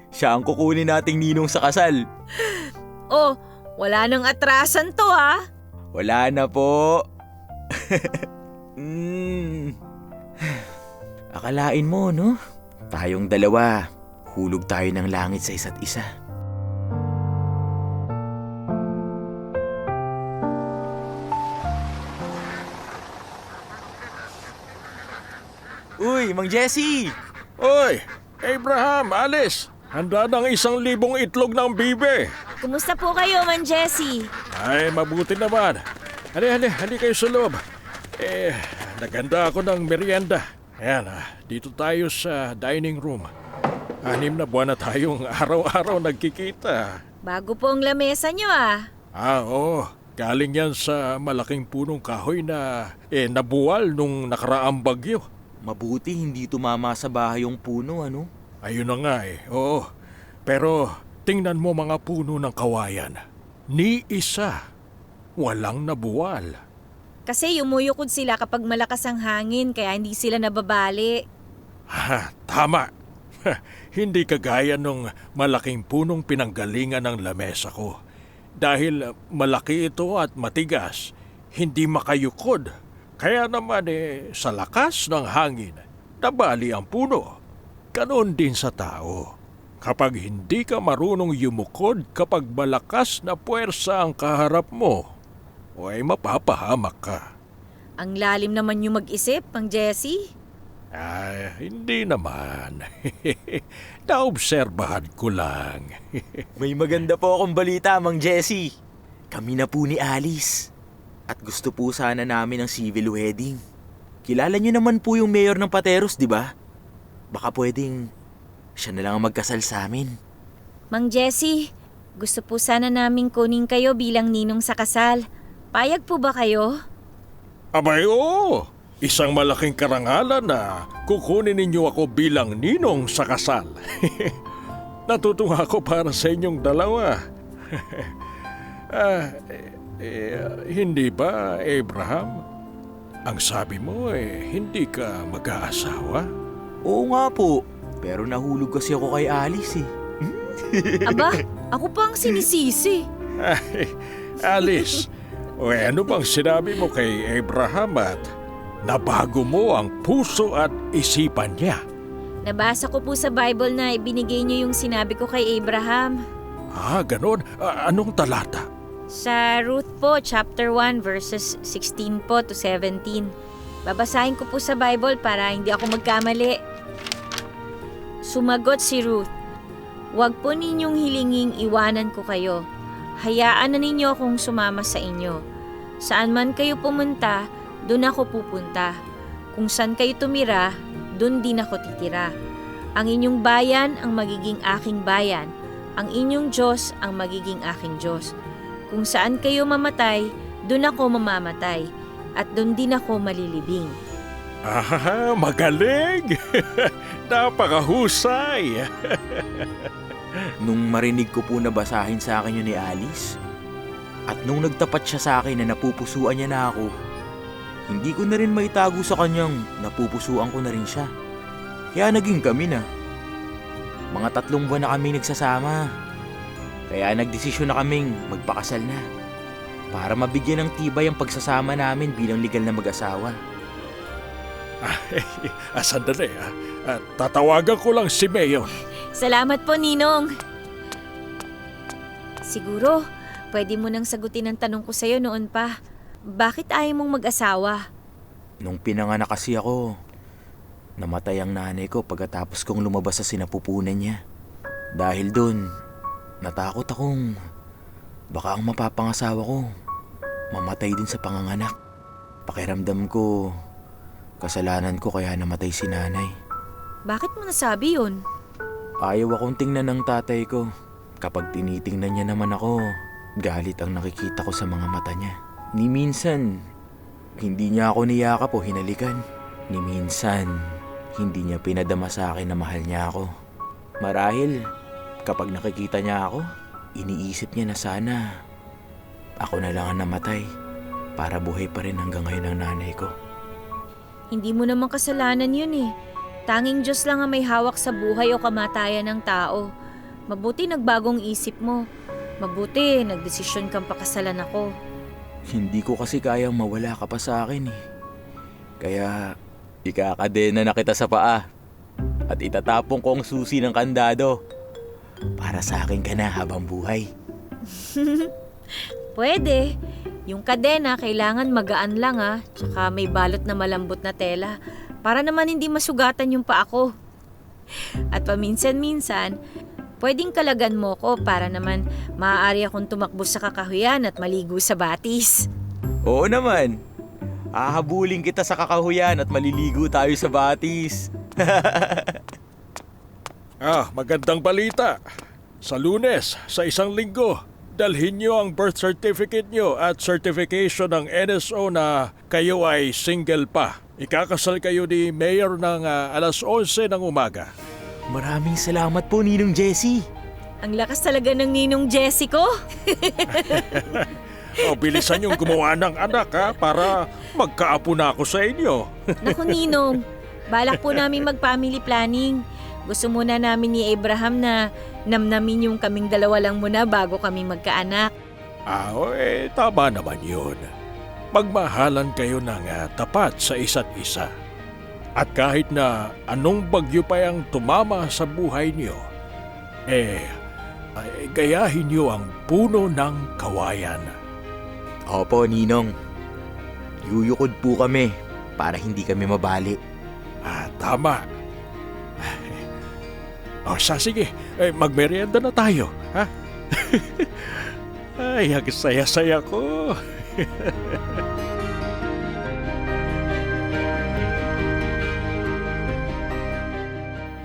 Siya ang kukunin nating ninong sa kasal. Oh, wala nang atrasan to ha. Wala na po. Akalain mo, no? Tayong dalawa, hulog tayo ng langit sa isa't isa. Uy, Mang Jesse! Oy, Abraham, Alice, handa ng 1,000 itlog ng bibe. Kumusta po kayo, Mang Jesse? Ay, mabuti naman. Hali kayo sa loob. Naganda ako ng merienda. Ayan, dito tayo sa dining room. 6 na buwan na tayong araw-araw nagkikita. Bago po ang lamesa nyo ah. Oo. Galing yan sa malaking punong kahoy na nabuwal nung nakaraang bagyo. Mabuti hindi tumama sa bahay yung puno, ano? Ayun na nga oo. Pero tingnan mo mga puno ng kawayan. Ni isa. Walang nabuwal. Kasi yumuyukod sila kapag malakas ang hangin kaya hindi sila nababali. Tama. Hindi kagaya nung malaking punong pinanggalingan ng lamesa ko. Dahil malaki ito at matigas, hindi makayukod. Kaya naman sa lakas ng hangin, nabali ang puno. Ganon din sa tao. Kapag hindi ka marunong yumukod kapag malakas na puwersa ang kaharap mo, ay mapapahamak ka. Ang lalim naman yung mag-isip, Mang Jesse. Hindi naman. Naobserbahan ko lang. May maganda po akong balita, Mang Jesse. Kami na po ni Alice. At gusto po sana namin ng civil wedding. Kilala niyo naman po yung mayor ng Pateros, di ba? Baka pwedeng siya na lang ang magkasal sa amin. Mang Jesse, gusto po sana namin kunin kayo bilang ninong sa kasal. Payag po ba kayo? Abay, oo. Isang malaking karangalan na kukunin ninyo ako bilang ninong sa kasal. Natutuwa ako para sa inyong dalawa. Hindi ba, Abraham? Ang sabi mo hindi ka mag-aasawa? Oo nga po. Pero nahulog kasi ako kay Alice Aba, ako pa ang sinisisi. Ay, Alice, ano bang sinabi mo kay Abraham at nabago mo ang puso at isipan niya? Nabasa ko po sa Bible na ibinigay niyo yung sinabi ko kay Abraham. Ganon. Anong talata? Sa Ruth po, chapter 1, verses 16 po to 17. Babasahin ko po sa Bible para hindi ako magkamali. Sumagot si Ruth, "Huwag po ninyong hilinging iwanan ko kayo. Hayaan na ninyo akong sumama sa inyo. Saan man kayo pumunta, doon ako pupunta. Kung saan kayo tumira, doon din ako titira. Ang inyong bayan ang magiging aking bayan. Ang inyong Diyos ang magiging aking Diyos. Kung saan kayo mamatay, doon ako mamamatay. At doon din ako malilibing." Magaling! Napakahusay! Nung marinig ko po na basahin sa akin yun ni Alice, at nung nagtapat siya sa akin na napupusuan niya na ako, hindi ko na rin maitago sa kanyang napupusuan ko na rin siya. Kaya naging kami na. Mga 3 buwan na kami nagsasama. Kaya nagdesisyon na kaming magpakasal na. Para mabigyan ng tibay ang pagsasama namin bilang legal na mag-asawa. Sandali. Tatawagan ko lang si Mayon. Salamat po, Ninong. Siguro, pwede mo nang sagutin ang tanong ko sa'yo noon pa. Bakit ayaw mong mag-asawa? Nung pinanganak kasi ako, namatay ang nanay ko pagkatapos kong lumabas sa sinapupunan niya. Dahil dun, natakot akong baka ang mapapangasawa ko mamatay din sa panganganak. Pakiramdam ko, kasalanan ko kaya namatay si nanay. Bakit mo nasabi yun? Ayaw akong tingnan ng tatay ko. Kapag tinitingnan niya naman ako, galit ang nakikita ko sa mga mata niya. Ni minsan, hindi niya ako niyakap o hinalikan. Ni minsan, hindi niya pinadama sa akin na mahal niya ako. Marahil, kapag nakikita niya ako, iniisip niya na sana ako na lang ang namatay para buhay pa rin hanggang ngayon ang nanay ko. Hindi mo naman kasalanan yun eh. Tanging Diyos lang ang may hawak sa buhay o kamatayan ng tao. Mabuti nagbagong isip mo. Mabuti nagdesisyon kang pakasalan ako. Hindi ko kasi kayang mawala ka pa sa akin eh. Kaya ikakadena na kita sa paa at itatapong ko ang susi ng kandado para sa akin ka na habang buhay. Pwede. Yung kadena kailangan magaan lang tsaka may balot na malambot na tela para naman hindi masugatan yung paa ko. At paminsan-minsan, pwedeng kalagan mo ko para naman maaari akong tumakbo sa kakahuyan at maligo sa batis. Oo naman. Hahabulin kita sa kakahuyan at maliligo tayo sa batis. Magandang balita. Sa Lunes, sa isang linggo, dalhin niyo ang birth certificate niyo at certification ng NSO na kayo ay single pa. Ikakasal kayo ni Mayor ng alas 11 ng umaga. Maraming salamat po, Ninong Jessie. Ang lakas talaga ng Ninong Jessie ko. Bilisan niyong gumawa ng anak para magkaapo na ako sa inyo. Naku Ninong, balak po namin mag-family planning. Gusto muna namin ni Abraham na namnamin yung kaming dalawa lang muna bago kami magkaanak. Tama naman yun. Magmahalan kayo ng tapat sa isa't isa. At kahit na anong bagyo pa yung tumama sa buhay niyo, gayahin niyo ang puno ng kawayan. Opo, Ninong. Yuyukod po kami para hindi kami mabali. Tama. Sige. Magmerienda na tayo, ha? Ay, ang saya-saya ko.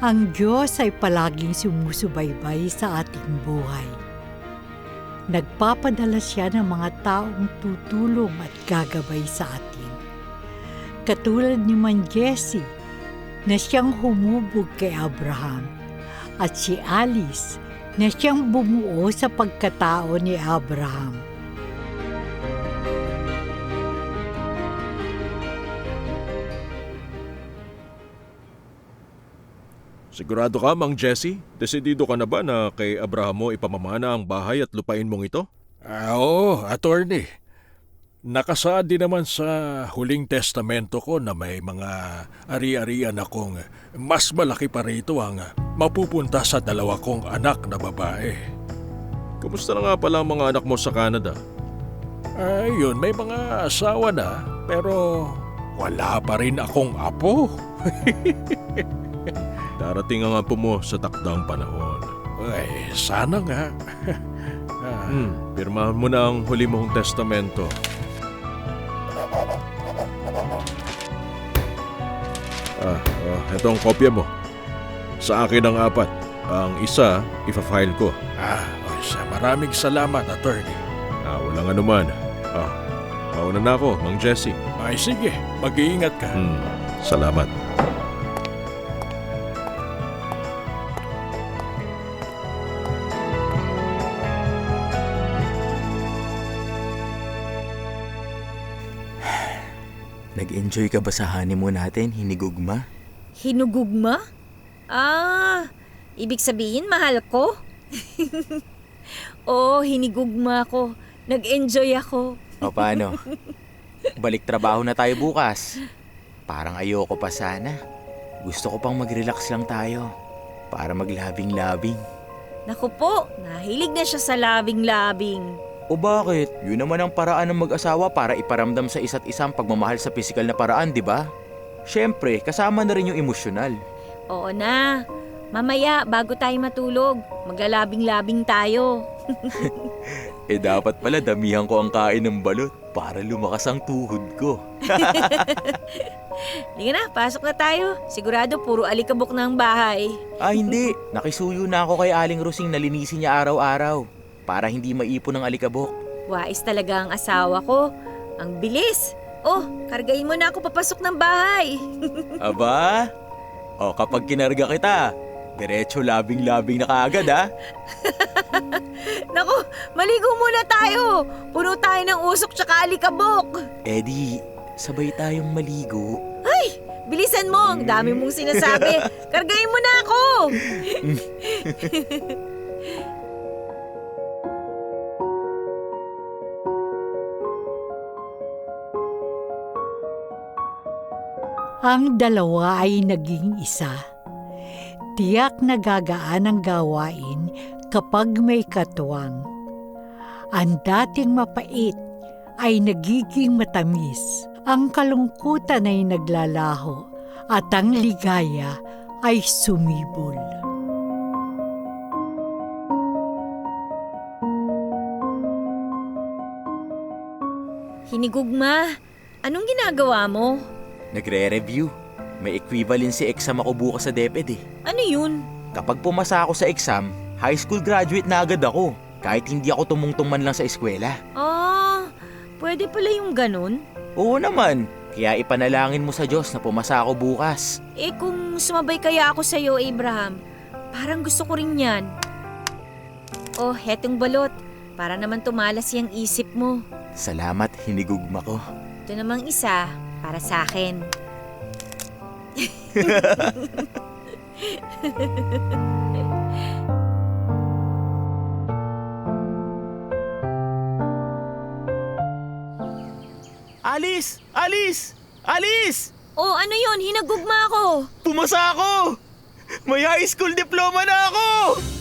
Ang Diyos ay palaging sumusubaybay sa ating buhay. Nagpapadala siya ng mga taong tutulong at gagabay sa atin. Katulad ni Man Jessie na siyang humubog kay Abraham at si Alice na siyang bumuo sa pagkatao ni Abraham. Sigurado ka, Mang Jessie? Desidido ka na ba na kay Abraham mo ipamamana ang bahay at lupain mong ito? Oo, attorney. Nakasaad din naman sa huling testamento ko na may mga ari-arian akong mas malaki pa rito ang mapupunta sa dalawa kong anak na babae. Kumusta na nga pala ang mga anak mo sa Canada? Yun, may mga asawa na, pero wala pa rin akong apo. Darating ang apo mo sa takdang panahon. Sana nga. Pirmahan mo na ang huli mong testamento. Ito ang kopya mo. Sa akin ang 4. Ang isa, ipa-file ko. Maraming salamat, attorney. Walang anuman. Mauna na ako, Mang Jessie. Sige, mag-iingat ka. Salamat. Nag-enjoy ka ba sa honeymoon natin, hinigugma? Hinugugma? Ibig sabihin mahal ko? Oo, hinigugma ko. Nag-enjoy ako. O paano? Balik trabaho na tayo bukas. Parang ayoko pa sana. Gusto ko pang mag-relax lang tayo para maglabing-labing. Naku po, nahilig na siya sa labing-labing. O bakit? Yun naman ang paraan ng mag-asawa para iparamdam sa isa't isa ang pagmamahal sa pisikal na paraan, di ba? Siyempre, kasama na rin yung emosyonal. Oo na. Mamaya, bago tayo matulog, maglalabing-labing tayo. Dapat pala damihan ko ang kain ng balot para lumakas ang tuhod ko. Hindi na, pasok na tayo. Sigurado puro alikabok na ang bahay. Hindi. Nakisuyo na ako kay Aling Rosing na linisin niya araw-araw para hindi maipon ng alikabok. Wais talaga ang asawa ko. Ang bilis. Kargain mo na ako papasok ng bahay. Aba? Kapag kinarga kita, Diretso labing-labing na kaagad ha. Naku, maligo muna tayo. Puno tayo ng usok tsaka alikabok. Eddie, sabay tayong maligo. Ay, bilisan mo. Ang dami mong sinasabi. Kargayin mo na ako. Ang dalawa ay naging isa. Tiyak na gagaan ang gawain kapag may katuwang. Ang dating mapait ay nagiging matamis. Ang kalungkutan ay naglalaho at ang ligaya ay sumibol. Hinigugma, anong ginagawa mo? Nagre-review. May equivalency exam ako bukas sa DepEd eh. Ano yun? Kapag pumasa ako sa exam, high school graduate na agad ako. Kahit hindi ako tumungtong man lang sa eskwela. Ah, pwede pala yung ganun? Oo naman. Kaya ipanalangin mo sa Diyos na pumasa ako bukas. Eh kung sumabay kaya ako sa'yo, Abraham, parang gusto ko rin yan. Oh, hetong balot. Para naman tumalas yung isip mo. Salamat, hinigugma ko. Ito namang isa, para sa akin. Alice! Alice! Alice! Oh, ano yun? Hinagugma ako. Pumasa ako! May high school diploma na ako!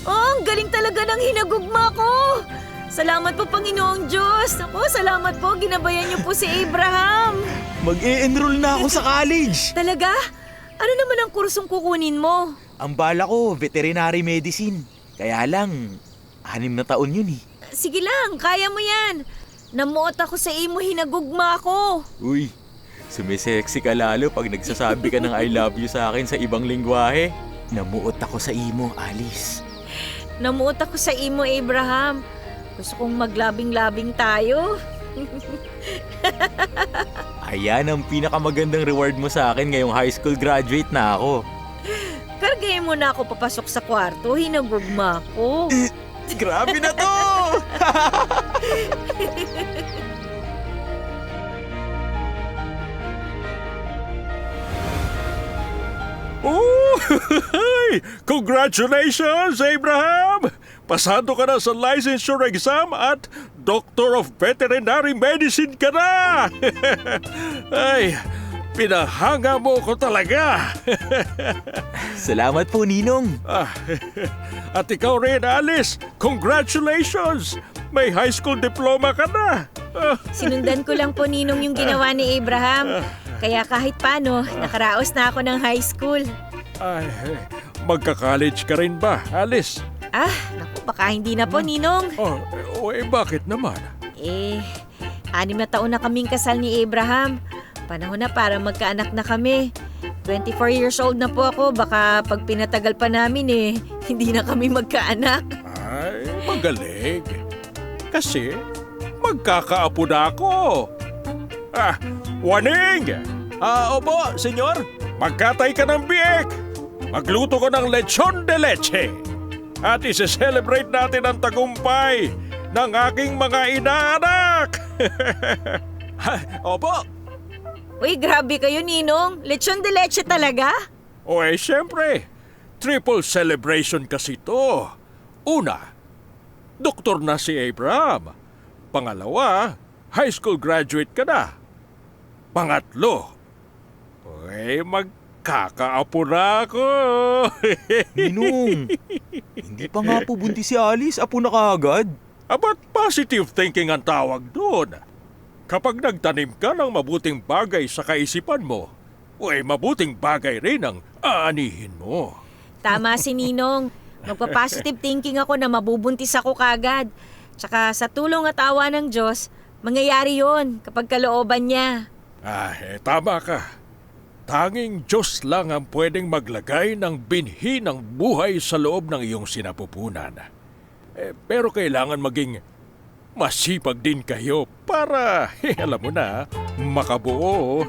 Oh, ang galing talaga ng hinagugma ko. Salamat po, Panginoong Diyos. Ako, salamat po. Ginabayan niyo po si Abraham. Mag-e-enroll na ako sa college! Talaga? Ano naman ang kursong kukunin mo? Ang bala ko, veterinary medicine. Kaya lang, 6 na taon yun eh. Sige lang, kaya mo yan. Namuot ako sa imo, hinagugma ko. Uy, sumisexy ka lalo pag nagsasabi ka ng I love you sa akin sa ibang lingwahe. Namuot ako sa imo, Alice. Namuot ako sa imo, Abraham. Gusto kong maglabing-labing tayo. Ayan ang pinakamagandang reward mo sa akin ngayong high school graduate na ako. Kargayin mo na ako papasok sa kwarto, hinagugma ko. Grabe na to! Oh! Congratulations, Abraham! Pasado ka na sa licensure exam at Doctor of Veterinary Medicine ka na! Ay, pinahanga mo ko talaga! Salamat po, Ninong. At ikaw rin, Alice, congratulations! May high school diploma ka na! Sinundan ko lang po, Ninong, yung ginawa ni Abraham. Kaya kahit paano, nakaraos na ako ng high school. Ay, magka-college ka rin ba, Alice? Ah, naku, baka hindi na po, Ninong. Bakit naman? 6 na taon na kaming kasal ni Abraham. Panahon na para magkaanak na kami. 24 years old na po ako, baka pag pinatagal pa namin hindi na kami magkaanak. Ay, magaling. Kasi magkakaapo na ako. Waning! Opo, senyor. Magkatay ka ng biek. Magluto ko ng lechon de leche. At isi-celebrate natin ang tagumpay ng aking mga inaanak. Opo. Uy, grabe kayo, Ninong. Lechon de leche talaga? Siyempre. Triple celebration kasi to. Una, doktor na si Abraham. Pangalawa, high school graduate ka na. Pangatlo, magkakaapo na ako. Ninong, hindi pa nga po buntis si Alice. Apo na kaagad. Ba't positive thinking ang tawag doon? Kapag nagtanim ka ng mabuting bagay sa kaisipan mo, mabuting bagay rin ang aanihin mo. Tama si Ninong. Magpa-positive thinking ako na mabubuntis ako kagad. Tsaka sa tulong at awa ng Diyos, mangyayari yon kapag kalooban niya. Tama ka. Tanging Diyos lang ang pwedeng maglagay ng binhi ng buhay sa loob ng iyong sinapupunan. Pero kailangan maging masipag din kayo para, alam mo na, makabuo.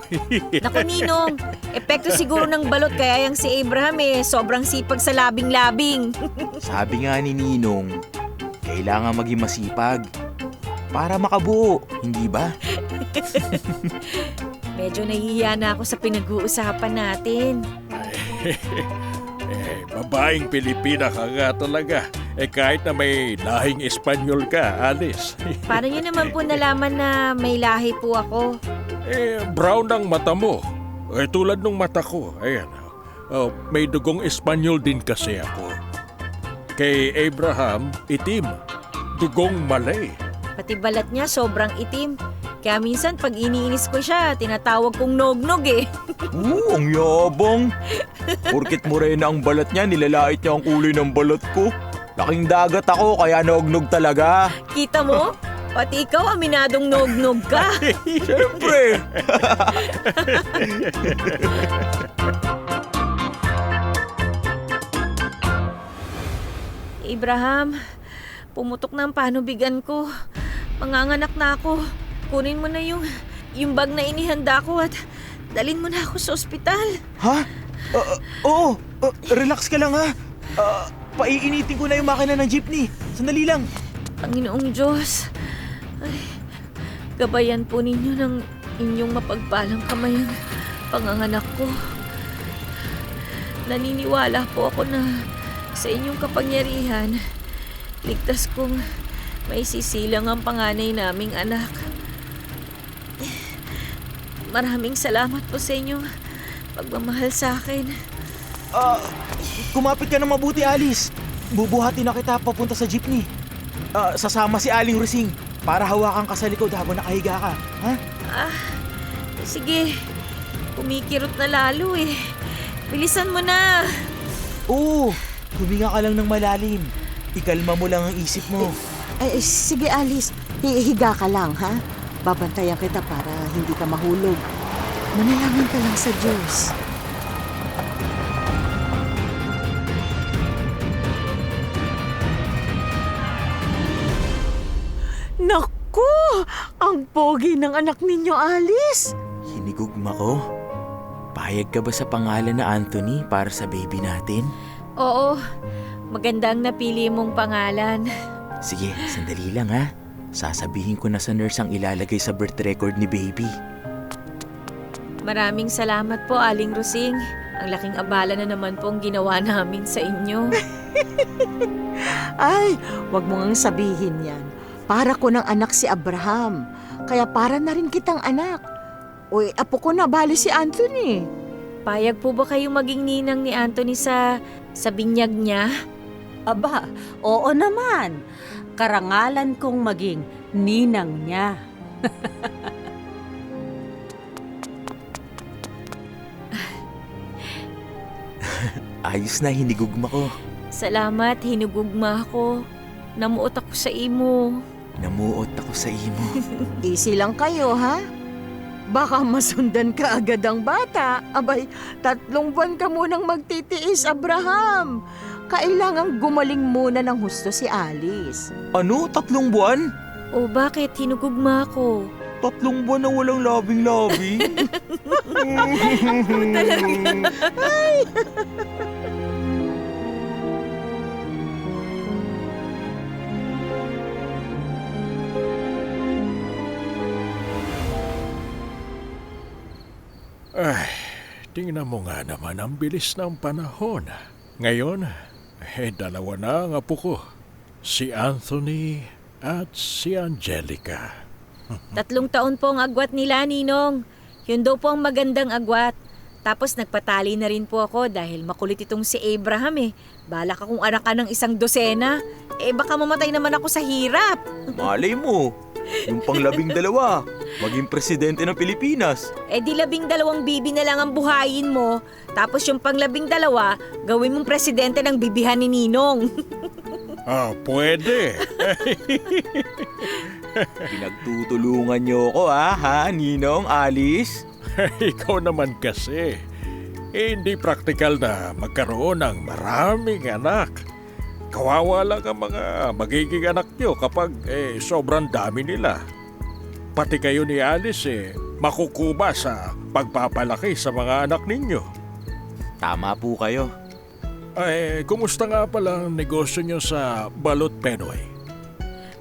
Naku, Ninong, epekto siguro ng balot kaya yung si Abraham sobrang sipag sa labing-labing. Sabi nga ni Ninong, kailangan maging masipag para makabuo, hindi ba? Medyo nahihiya na ako sa pinag-uusapan natin. Babaeng Pilipina ka nga talaga. Kahit na may lahing Espanyol ka, Alice. Paano niyo naman po nalaman na may lahi po ako? Brown ang mata mo. Tulad ng mata ko. Ayan. May dugong Espanyol din kasi ako. Kay Abraham, itim. Dugong Malay. Pati balat niya sobrang itim. Kaya minsan pag iniinis ko siya, tinatawag kong nog-nog Ang yabang. Porkit morena ang balat niya, nilalait niya ang kulay ng balat ko. Laking dagat ako, kaya nog-nog talaga. Kita mo? Pati ikaw aminadong nog-nog ka. Siyempre. Abraham, pumutok na ang panubigan ko. Manganganak na ako. Kunin mo na yung bag na inihanda ko at dalhin mo na ako sa ospital. Ha? Oo. Relax ka lang ha. Paiinitin ko na yung makina ng jeepney. Sandali lang. Panginoong Diyos, ay, gabayan po ninyo ng inyong mapagpalang kamay ang panganganak ko. Naniniwala po ako na sa inyong kapangyarihan, ligtas kong may sisilang ang panganay naming anak. Maraming salamat po sa inyong pagmamahal sa akin. Kumapit ka na mabuti, Alice. Bubuhatin na kita papunta sa jeepney. Sasama si Aling Rosing para hawakan ka sa likod habang nakahiga ka. Ha? Sige. Kumikirot na lalo Bilisan mo na. Oo. Huminga ka lang ng malalim. Ikalma mo lang ang isip mo. Sige Alice, hihiga ka lang ha? Babantayan kita para hindi ka mahulog. Manalangin ka lang sa Diyos. Naku! Ang pogi ng anak ninyo, Alice! Hinigugma ko. Payag ka ba sa pangalan na Anthony para sa baby natin? Oo. Magandang napili mong pangalan. Sige, sandali lang ha. Sasabihin ko na sa nurse ang ilalagay sa birth record ni baby. Maraming salamat po, Aling Rosing. Ang laking abala na naman pong ginawa namin sa inyo. Ay, wag mo ngang sabihin yan. Para ko ng anak si Abraham. Kaya para na rin kitang anak. Uy, apo ko na, bali si Anthony. Payag po ba kayo maging ninang ni Anthony sa binyag niya? Aba, oo naman. Karangalan kong maging ninang niya. Ayos na, hinigugma ko. Salamat, hinugugma ako. Namuot ako sa imo. Namuot ako sa imo. Easy lang kayo, ha? Baka masundan ka agad ang bata. Abay, 3 buwan ka munang magtitiis, Abraham. Kailangang gumaling muna ng husto si Alice. Ano? 3 buwan? O bakit hinugugma ako? 3 buwan na walang labing-labing? Ay, tingnan mo nga naman ang bilis ng panahon. Ngayon, 2 na ang apo ko. Si Anthony at si Angelica. 3 taon po ang agwat nila, Ninong. Yun daw po ang magandang agwat. Tapos nagpatali na rin po ako dahil makulit itong si Abraham Balak akong anak ka ng 1 dosena. Baka mamatay naman ako sa hirap. Malay mo. Yung pang-12, maging presidente ng Pilipinas. Di 12 bibi na lang ang buhayin mo. Tapos yung pang-12, gawin mong presidente ng bibihan ni Ninong. Pwede. Pinagtutulungan niyo ko ha, Ninong, Alice? Ikaw naman kasi. Hindi praktikal na magkaroon ng maraming anak. kawawa lang ang mga magiging anak nyo kapag sobrang dami nila. Pati kayo ni Alice makukuba sa pagpapalaki sa mga anak ninyo. Tama po kayo. Kumusta nga pala ang negosyo nyo sa Balot Penoy?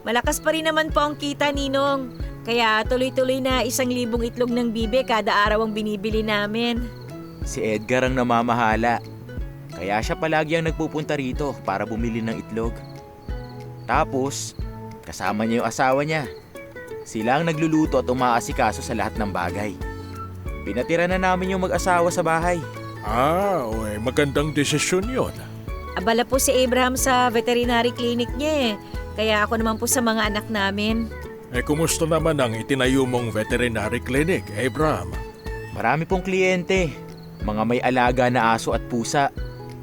Malakas pa rin naman po ang kita, Ninong. Kaya tuloy-tuloy na 1,000 itlog ng bibe kada araw ang binibili namin. Si Edgar ang namamahala. Kaya siya palagi ang nagpupunta rito para bumili ng itlog. Tapos, kasama niya yung asawa niya. Sila ang nagluluto at umaasikaso sa lahat ng bagay. Pinatira na namin yung mag-asawa sa bahay. Magandang desisyon yon. Abala po si Abraham sa veterinary clinic niya eh. Kaya ako naman po sa mga anak namin. Kumusta naman ang itinayo mong veterinary clinic, Abraham? Marami pong kliyente. Mga may alaga na aso at pusa.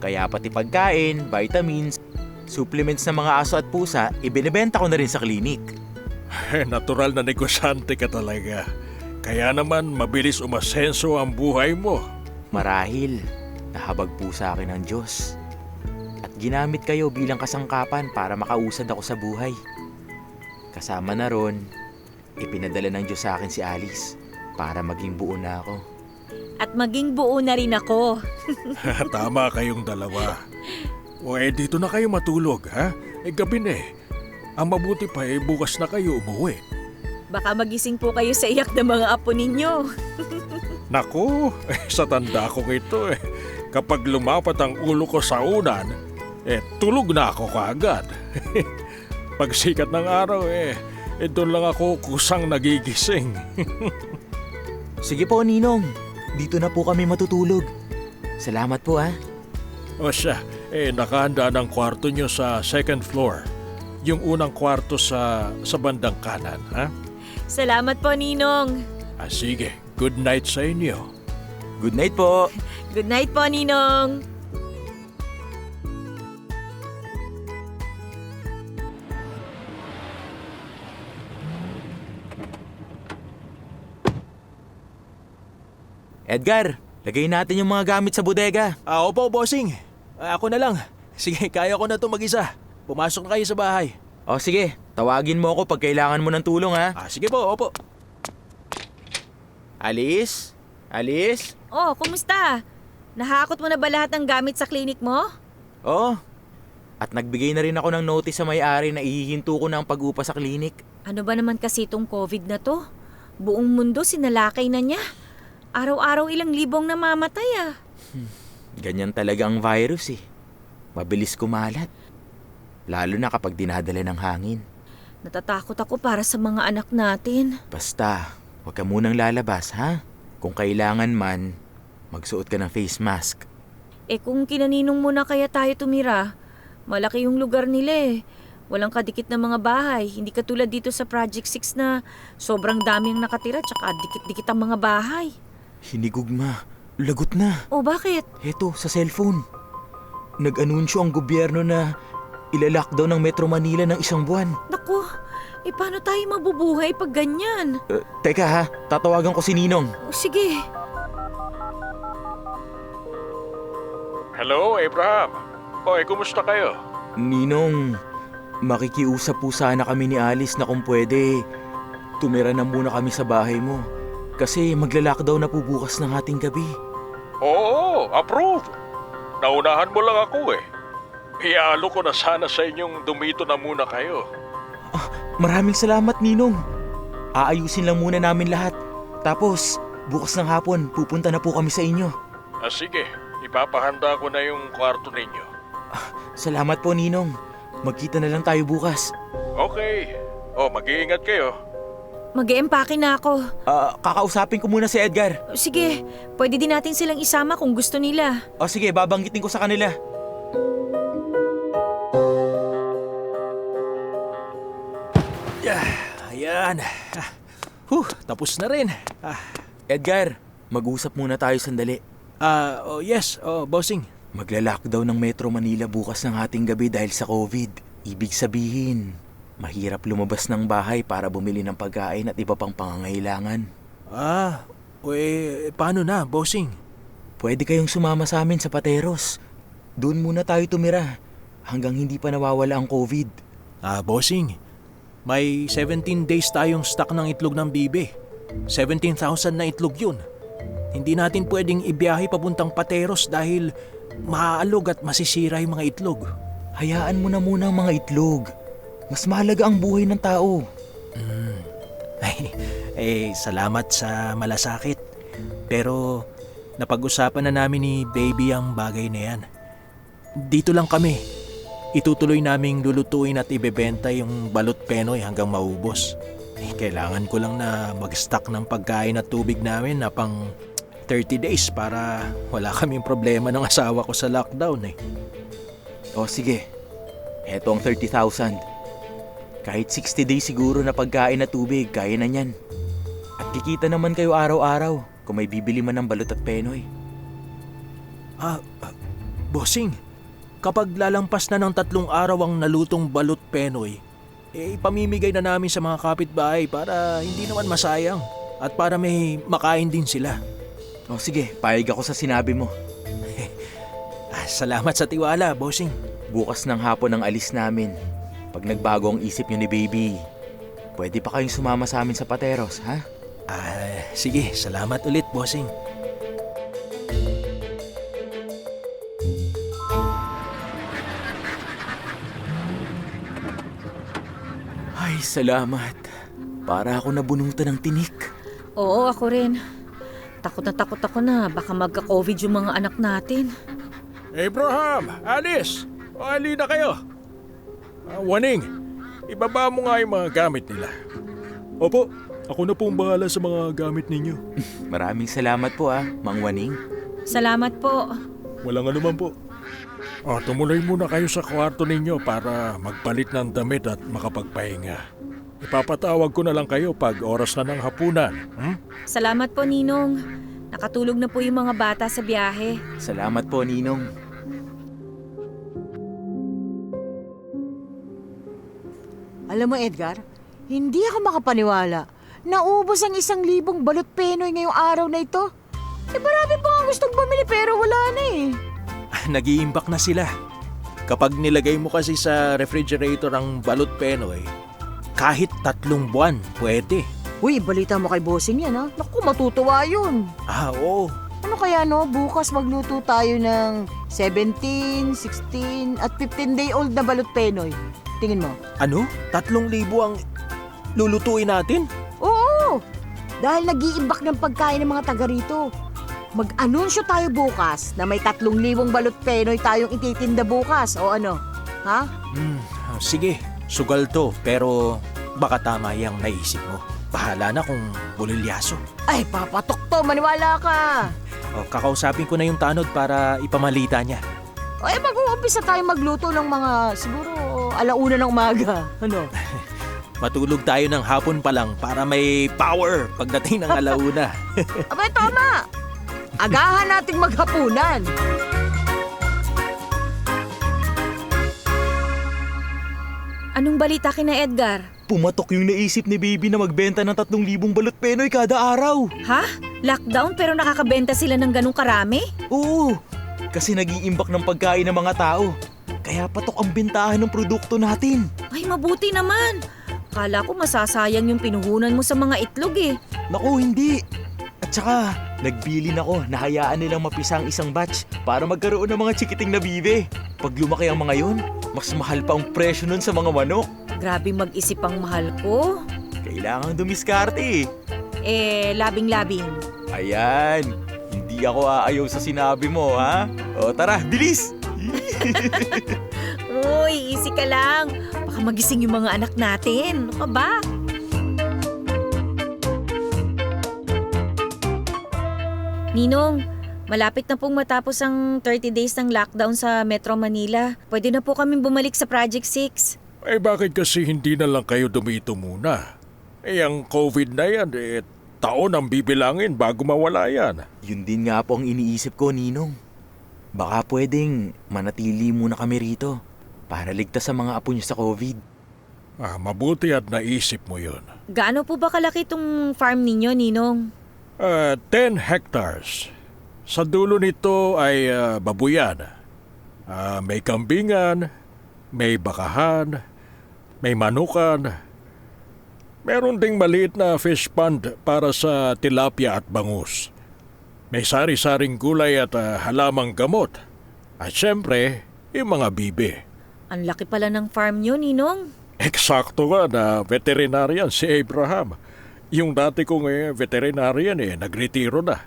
Kaya pati pagkain, vitamins, supplements ng mga aso at pusa, ibinebenta ko na rin sa klinik. Natural na negosyante ka talaga. Kaya naman mabilis umasenso ang buhay mo. Marahil, nahabag po sa akin ng Diyos. At ginamit kayo bilang kasangkapan para makausad ako sa buhay. Kasama na ron, ipinadala ng Diyos sa akin si Alice para maging buo na ako. At maging buo na rin ako. Tama kayong dalawa. Dito na kayo matulog, ha? Gabi na eh. Ang mabuti pa bukas na kayo umuwi. Baka magising po kayo sa iyak ng mga apo ninyo. Naku, sa tanda ko ito kapag lumapat ang ulo ko sa unan, tulog na ako kaagad. Pag sikat ng araw, doon lang ako kusang nagigising. Sige po, Ninong. Dito na po kami matutulog. Salamat po, ha? O siya, nakahanda ng kwarto nyo sa second floor. Yung unang kwarto sa bandang kanan, ha? Salamat po, Ninong. Sige, good night sa inyo. Good night po. Good night po, Ninong. Edgar, lagay natin yung mga gamit sa bodega. Opo, bossing. Ako na lang. Sige, kaya ko na ito mag-isa. Pumasok na kayo sa bahay. O sige, tawagin mo ako pag kailangan mo ng tulong, ha? Sige po, opo. Alice? Alice? Oh, kumusta? Nahakot mo na ba lahat ng gamit sa klinik mo? Oo. At nagbigay na rin ako ng notice sa may-ari na ihihinto ko na ang pag-upa sa klinik. Ano ba naman kasi itong COVID na to? Buong mundo sinalakay na niya. Araw-araw ilang libong namamatay ah. Ganyan talaga ang virus eh. Mabilis kumalat. Lalo na kapag dinadala ng hangin. Natatakot ako para sa mga anak natin. Basta, huwag ka munang lalabas, ha? Kung kailangan man, magsuot ka ng face mask. Kung kinaninong mo na kaya tayo tumira, malaki yung lugar nila eh. Walang kadikit na mga bahay. Hindi katulad dito sa Project 6 na sobrang daming nakatira tsaka dikit-dikit ang mga bahay. Hinigugma, lagot na. O bakit? Heto, sa cellphone. Nag-anunsyo ang gobyerno na ilalockdown ng Metro Manila ng 1 buwan. Naku, paano tayo mabubuhay pag ganyan? Teka ha, tatawagan ko si Ninong. O sige. Hello, Abraham. Kumusta kayo? Ninong, makikiusap po sana kami ni Alice na kung pwede, tumira na muna kami sa bahay mo. Kasi magla-lockdown na po bukas ng ating gabi. Oo, approve. Naunahan mo lang ako Ialo ko na sana sa inyong dumito na muna kayo. Maraming salamat, Ninong. Aayusin lang muna namin lahat. Tapos, bukas ng hapon, pupunta na po kami sa inyo. Sige, ipapahanda ko na yung kwarto ninyo. Salamat po, Ninong. Magkita na lang tayo bukas. Okay. Mag-iingat kayo. Mag-eempake na ako. Kakausapin ko muna si Edgar. Sige, pwede din natin silang isama kung gusto nila. Sige, babanggitin ko sa kanila. Ayan. Tapos na rin. Edgar, mag-usap muna tayo sandali. Yes, bossing. Magla-lockdown ng Metro Manila bukas ng ating gabi dahil sa COVID. Ibig sabihin, mahirap lumabas ng bahay para bumili ng pagkain at iba pang pangangailangan. Paano na, bossing? Pwede kayong sumama sa amin sa Pateros. Doon muna tayo tumira. hanggang hindi pa nawawala ang COVID. Bossing, may 17 days tayong stock ng itlog ng bibe. 17,000 na itlog yun. Hindi natin pwedeng ibiyahe papuntang Pateros dahil maaalog at masisira yung mga itlog. Hayaan mo na muna ang mga itlog. Mas mahalaga ang buhay ng tao. Salamat sa malasakit. Pero napag-usapan na namin ni Baby ang bagay na yan. Dito lang kami. Itutuloy naming lulutuin at ibebenta yung balot penoy hanggang maubos. Kailangan ko lang na mag-stock ng pagkain at tubig namin na pang 30 days para wala kaming problema ng asawa ko sa lockdown . O sige, eto ang 30,000. Kahit 60 days siguro na pagkain at tubig, kaya na niyan. At kikita naman kayo araw-araw kung may bibili man ng balot at penoy. Bossing, kapag lalampas na ng 3 araw ang nalutong balot penoy, ipamimigay na namin sa mga kapitbahay para hindi naman masayang at para may makain din sila. O sige, payag ako sa sinabi mo. Salamat sa tiwala, bossing. Bukas ng hapon ang alis namin. Pag nagbago ang isip niyo ni Baby, pwede pa kayong sumama sa amin sa Pateros, ha? Sige, salamat ulit, bossing. Ay, salamat. Para ako nabunutan ng tinik. Oo, ako rin. Takot ako na baka magka-COVID yung mga anak natin. Abraham, Alice, ali na kayo. Waning, ibaba mo nga yung mga gamit nila. Opo, ako na pong bahala sa mga gamit ninyo. Maraming salamat po, Mang Waning. Salamat po. Walang anuman po. Tumuloy muna kayo sa kwarto ninyo para magpalit ng damit at makapagpahinga. Ipapatawag ko na lang kayo pag oras na ng hapunan. Salamat po, Ninong. Nakatulog na po yung mga bata sa biyahe. Salamat po, Ninong. Alam mo, Edgar, hindi ako makapaniwala. Naubos ang 1,000 balot penoy ngayong araw na ito. Marami pa nga gustong bumili pero wala na . Nag-iimbak na sila. Kapag nilagay mo kasi sa refrigerator ang balot penoy, kahit 3 buwan, pwede. Uy, balita mo kay bossing yan . Naku, matutuwa yun. Oo. Ano kaya bukas magluto tayo ng 17, 16 at 15-day-old na balot penoy. Tingin mo? Ano? 3,000 ang lulutuin natin? Oo! Dahil nag-iimbak ng pagkain ng mga taga rito. Mag-anunsyo tayo bukas na may 3,000 balot penoy tayong ititinda bukas. O ano? Ha? Sige, sugal to. Pero baka tama yung naisip mo. Bahala na kung bulilyaso. Ay, papatok to. Maniwala ka. Kakausapin ko na yung tanod para ipamalita niya. Ay, mag-uumpisa tayo magluto ng mga siguro 1:00 ng umaga. Ano? Matulog tayo ng hapon pa lang para may power pagdating ng 1:00. Abay, tama. Agahan nating maghapunan. Anong balita kina Edgar? Pumatok yung naisip ni Baby na magbenta ng 3,000 balot penoy kada araw. Ha? Lockdown pero nakakabenta sila ng ganong karami? Oo, kasi nag-iimbak ng pagkain ng mga tao. Kaya patok ang bentahan ng produkto natin. Ay, mabuti naman. Kala ko masasayang yung pinuhunan mo sa mga itlog . Naku, hindi. At saka, nagbilin ako, nahayaan nilang mapisa ang isang batch para magkaroon ng mga chikiting na bibe. Pag lumaki ang mga yun, mas mahal pa ang presyo nun sa mga manok. Grabe mag-isip ang mahal ko. Kailangan dumiskarte . Labing-labing. Ayan, hindi ako aayaw sa sinabi mo, ha? O tara, bilis! Uy, easy ka lang. Baka magising yung mga anak natin. Ano ka ba? Ninong, malapit na pong matapos ang 30 days ng lockdown sa Metro Manila. Pwede na po kaming bumalik sa Project 6. Bakit kasi hindi na lang kayo dumito muna? Ang COVID na yan, taon ang bibilangin bago mawala yan. Yun din nga po ang iniisip ko, Ninong. Baka pwedeng manatili muna kami rito para ligtas sa mga apo niyo sa COVID. Mabuti at naisip mo yun. Gaano po ba kalaki tong farm ninyo, Ninong? 10 hectares. Sa dulo nito ay babuyan. May kambingan, may bakahan, may manukan. Meron ding maliit na fish pond para sa tilapia at bangus. May sari-saring gulay at halamang gamot. At syempre, yung mga bibe. Ang laki pala ng farm nyo, Ninong. Eksakto nga na veterinarian si Abraham. Yung dati kong veterinarian nagretiro na.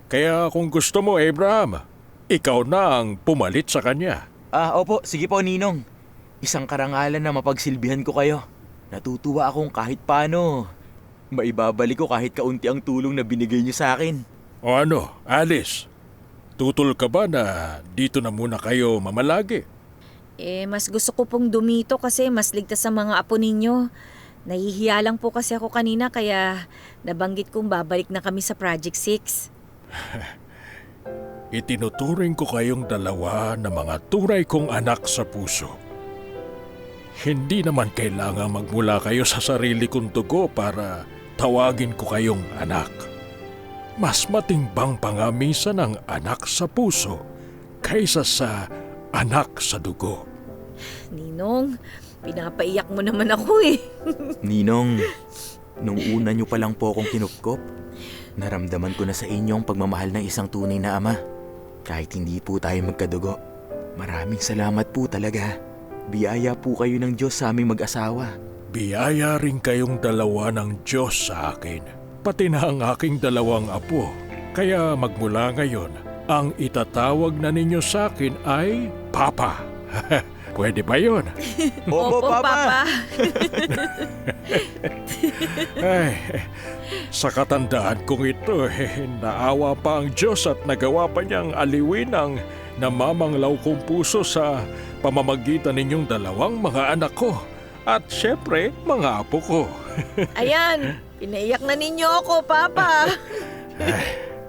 Kaya kung gusto mo, Abraham, ikaw na ang pumalit sa kanya. Opo, sige po, Ninong. Isang karangalan na mapagsilbihan ko kayo. Natutuwa akong kahit paano. Maibabalik ko kahit kaunti ang tulong na binigay niyo sa akin. O ano, Alice? Tutol ka ba na dito na muna kayo mamalagi? Mas gusto ko pong dumito kasi mas ligtas sa mga apo ninyo. Nahihiya lang po kasi ako kanina kaya nabanggit kong babalik na kami sa Project 6. Itinuturing ko kayong dalawa na mga tunay kong anak sa puso. Hindi naman kailangan magmula kayo sa sarili kong dugo para tawagin ko kayong anak. Mas matimbang pa nga minsan ang anak sa puso kaysa sa anak sa dugo. Ninong, pinapaiyak mo naman ako eh. Ninong, nung una niyo pa lang po akong kinupkop, naramdaman ko na sa inyo ang pagmamahal ng isang tunay na ama. Kahit hindi po tayo magkadugo. Maraming salamat po talaga. Biyaya po kayo ng Diyos sa aming mag-asawa. Biyaya rin kayong dalawa ng Diyos sa akin, pati na ang aking dalawang apo. Kaya magmula ngayon, ang itatawag na ninyo sa akin ay Papa. Pwede ba yun? Opo, Papa. Ay, sa katandaan kong ito, naawa pa ang Diyos at nagawa pa niyang aliwin ang namamanglaw kong puso sa pamamagitan ninyong dalawang mga anak ko. At syempre, mga apo ko. Ayan, pinaiyak na ninyo ako, Papa.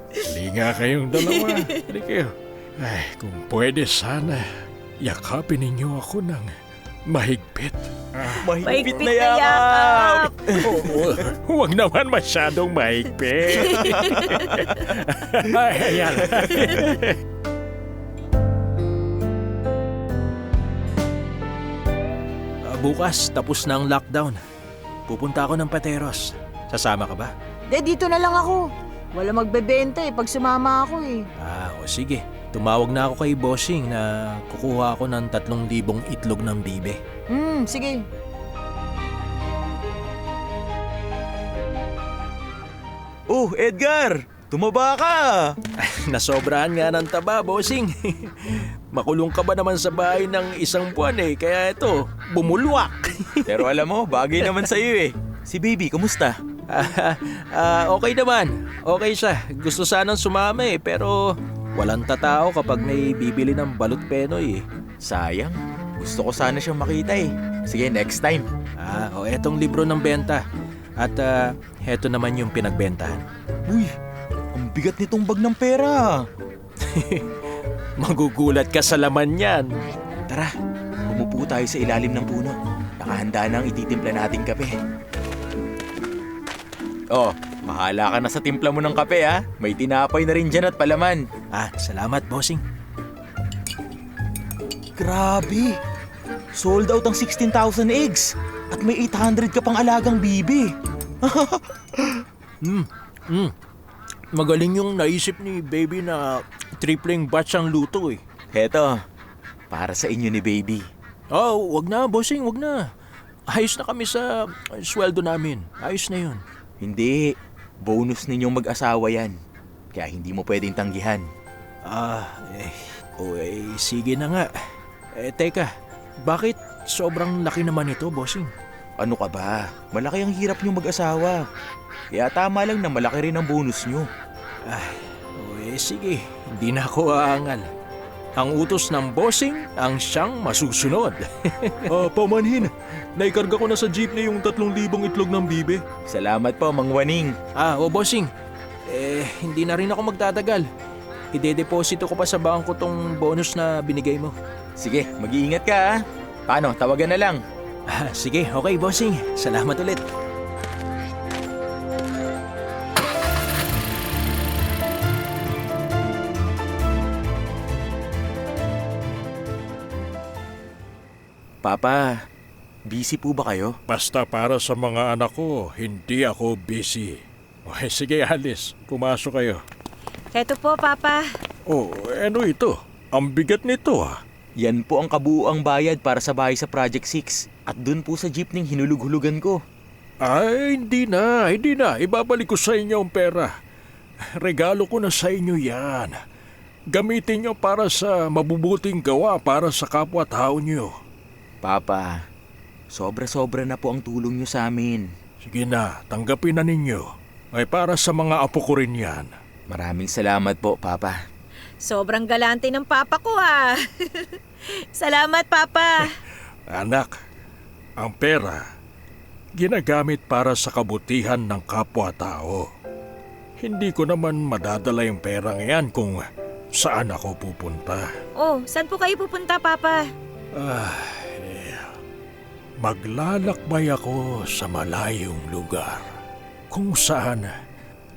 Hali nga kayong dalawa. Hali kayo. Ay, kung pwede sana, yakapin ninyo ako ng mahigpit. Mahigpit na yakap. yakap. Huwag naman masyadong mahigpit. Ay, ayan. Bukas, tapos na ang lockdown. Pupunta ako ng Pateros. Sasama ka ba? Dito na lang ako. Wala magbebenta pag sumama ako O sige. Tumawag na ako kay Bossing na kukuha ako ng 3,000 itlog ng bibe. Sige. Oh, Edgar! Tumaba ka! Nasobrahan nga ng taba, Bossing. Makulong ka ba naman sa bahay ng isang buwan kaya ito, bumulwak. Pero alam mo, bagay naman sa'yo eh. Si baby, kumusta? Okay naman. Okay siya. Gusto sanang sumama pero walang tatao kapag may bibili ng balut penoy Sayang. Gusto ko sana siyang makita eh. Sige, next time. Etong libro ng benta. At heto naman yung pinagbentahan. Uy, ang bigat nitong bag ng pera. Magugulat ka sa laman yan. Tara, umupo tayo sa ilalim ng puno. Nakahanda na ang ititimpla nating kape. Oh, mahala ka na sa timpla mo ng kape ha. May tinapay na rin dyan at palaman. Salamat, Bossing. Grabe! Sold out ang 16,000 eggs. At may 800 ka pang alagang bibi. Magaling yung naisip ni baby na tripling batch ang luto Heto, para sa inyo ni baby. Wag na, Bossing, wag na. Ayos na kami sa sweldo namin. Ayos na yun. Hindi, bonus ninyong mag-asawa yan. Kaya hindi mo pwedeng tanggihan. Sige na nga. Teka, bakit sobrang laki naman ito, Bossing? Ano ka ba? Malaki ang hirap nyo mag-asawa. Kaya tama lang na malaki rin ang bonus nyo. Sige, hindi na ako aangal. Ang utos ng Bossing ang siyang masusunod. Pamanhin, naikarga ko na sa jeepney yung 3,000 itlog ng bibe. Salamat po, Mang Waning. Bossing. Hindi na rin ako magtatagal. Ide-deposito ko pa sa bangko tong bonus na binigay mo. Sige, mag-iingat ka ha. Paano, tawagan na lang. Sige, okay, Bossing. Salamat ulit. Papa, busy po ba kayo? Basta para sa mga anak ko, hindi ako busy. Okay, sige Alice, pumasok kayo. Heto po, Papa. Oh, ano ito? Ang bigat nito ah. Yan po ang kabuuang bayad para sa bahay sa Project 6. At dun po sa jeepney hinulug-hulugan ko. Ay, hindi na. Ibabalik ko sa inyo ang pera. Regalo ko na sa inyo yan. Gamitin nyo para sa mabubuting gawa para sa kapwa-tao nyo. Papa, sobra-sobra na po ang tulong nyo sa amin. Sige na, tanggapin na ninyo. Ay para sa mga apo ko rin yan. Maraming salamat po, Papa. Sobrang galante ng Papa ko ah. Salamat, Papa. Anak, ang pera, ginagamit para sa kabutihan ng kapwa-tao. Hindi ko naman madadala yung pera ngayon kung saan ako pupunta. Oh, saan po kayo pupunta, Papa? Maglalakbay ako sa malayong lugar kung saan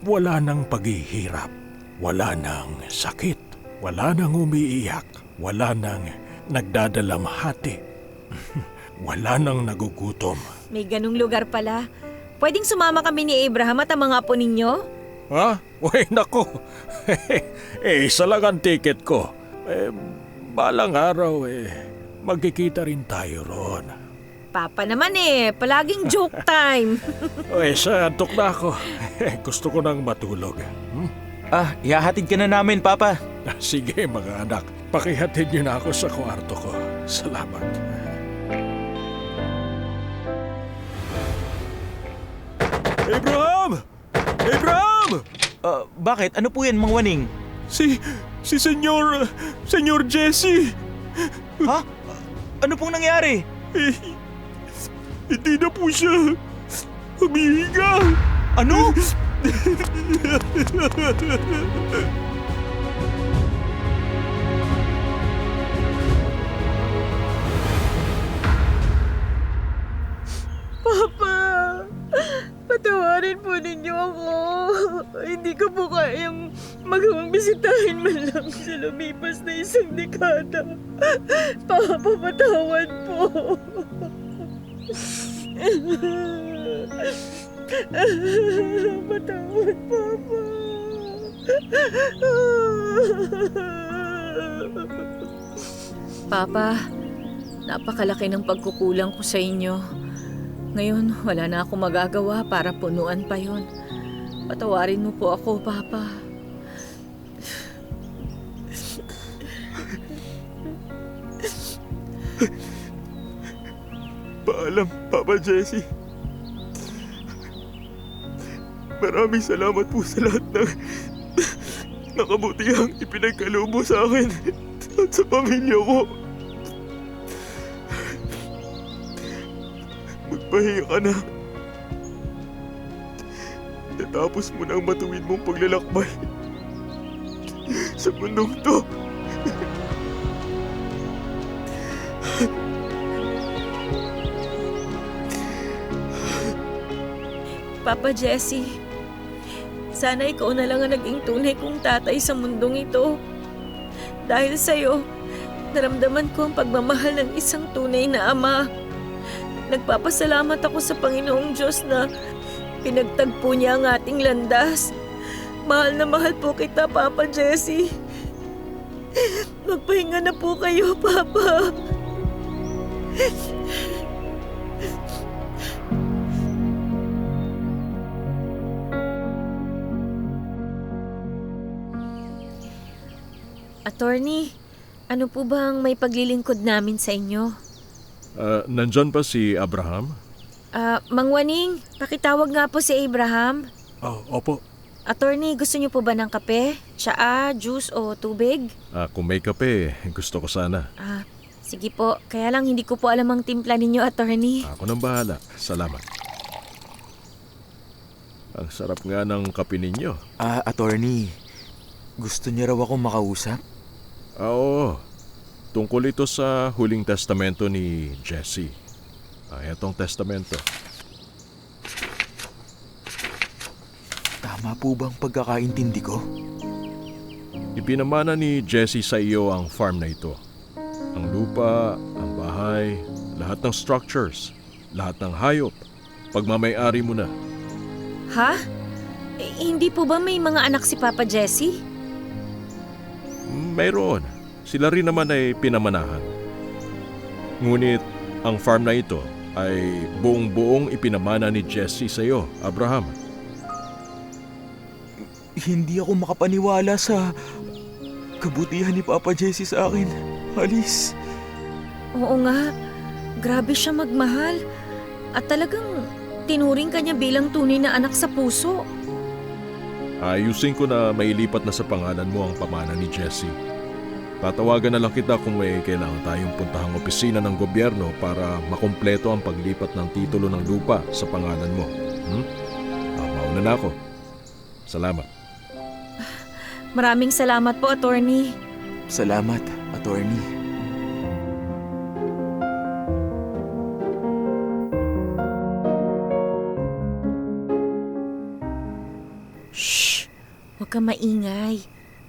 wala nang paghihirap, wala nang sakit, wala nang umiiyak, wala nang nagdadalamhati, wala nang nagugutom. May ganung lugar pala. Pwedeng sumama kami ni Abraham at ang mga apo ninyo? Ha? Uy, nako. Isa lang ang ticket ko. Balang araw magkikita rin tayo ron. Papa naman palaging joke time. Antok na ako. Gusto ko nang matulog. Ihahatid ka na namin, Papa. Sige mga anak, pakihatid niyo na ako sa kwarto ko. Salamat. Abraham! Abraham! Bakit? Ano po yan, Mang Waning? Si Senyor Jesse! Ha? Ano pong nangyari? Hindi na po siya humihinga! Ano? Papa, patawarin po ninyo ako. Hindi ko po kayang magawang bisitahin man lang sa lumipas na isang dekada. Papa, patawad po. Patawad, Papa. Papa, napakalaki ng pagkukulang ko sa inyo. Ngayon, wala na akong magagawa para punuan pa yon. Patawarin mo po ako, Papa. Paalam, Papa Jesse. Maraming salamat po sa lahat ng nakabutihang ipinagkaloob mo sa akin at sa pamilya ko. Magpahinga ka na. Natapos mo na ang matuwid mong paglalakbay sa mundong to. Papa Jesse, sana ikaw na lang ang naging tunay kong tatay sa mundong ito. Dahil sa'yo, naramdaman ko ang pagmamahal ng isang tunay na ama. Nagpapasalamat ako sa Panginoong Diyos na pinagtagpo niya ang ating landas. Mahal na mahal po kita, Papa Jesse. Magpahinga na po kayo, Papa. Attorney, ano po bang may paglilingkod namin sa inyo? Nandyan pa si Abraham? Mang Waning, pakitawag nga po si Abraham. Opo. Attorney, gusto niyo po ba ng kape, tsaa, juice o tubig? Kung may kape, gusto ko sana. Sige po. Kaya lang hindi ko po alam ang timpla ninyo, attorney. Ako nang bahala. Salamat. Ang sarap nga ng kape ninyo. Attorney, gusto niyo raw akong makausap? Oo. Tungkol ito sa huling testamento ni Jesse. Etong testamento. Tama po bang pagkakaintindi ko? Ipinamana ni Jesse sa iyo ang farm na ito. Ang lupa, ang bahay, Lahat ng structures, lahat ng hayop, pagmamay-ari mo na. Ha? Hindi po ba may mga anak si Papa Jesse? Mayroon. Sila rin naman ay pinamanahan. Ngunit ang farm na ito ay buong-buong ipinamana ni Jesse sa iyo, Abraham. Hindi ako makapaniwala sa kabutihan ni Papa Jesse sa akin. Alice. Oo nga. Grabe siya magmahal. At talagang tinuring ka niya bilang tunay na anak sa puso. Ayusin ko na mailipat na sa pangalan mo ang pamana ni Jesse. Tatawagan na lang kita kung may kailangan tayong puntahang opisina ng gobyerno para makumpleto ang paglipat ng titulo ng lupa sa pangalan mo. Mauna na ako. Salamat. Maraming salamat po, Attorney. Salamat, Attorney. Shh! Huwag ka maingay.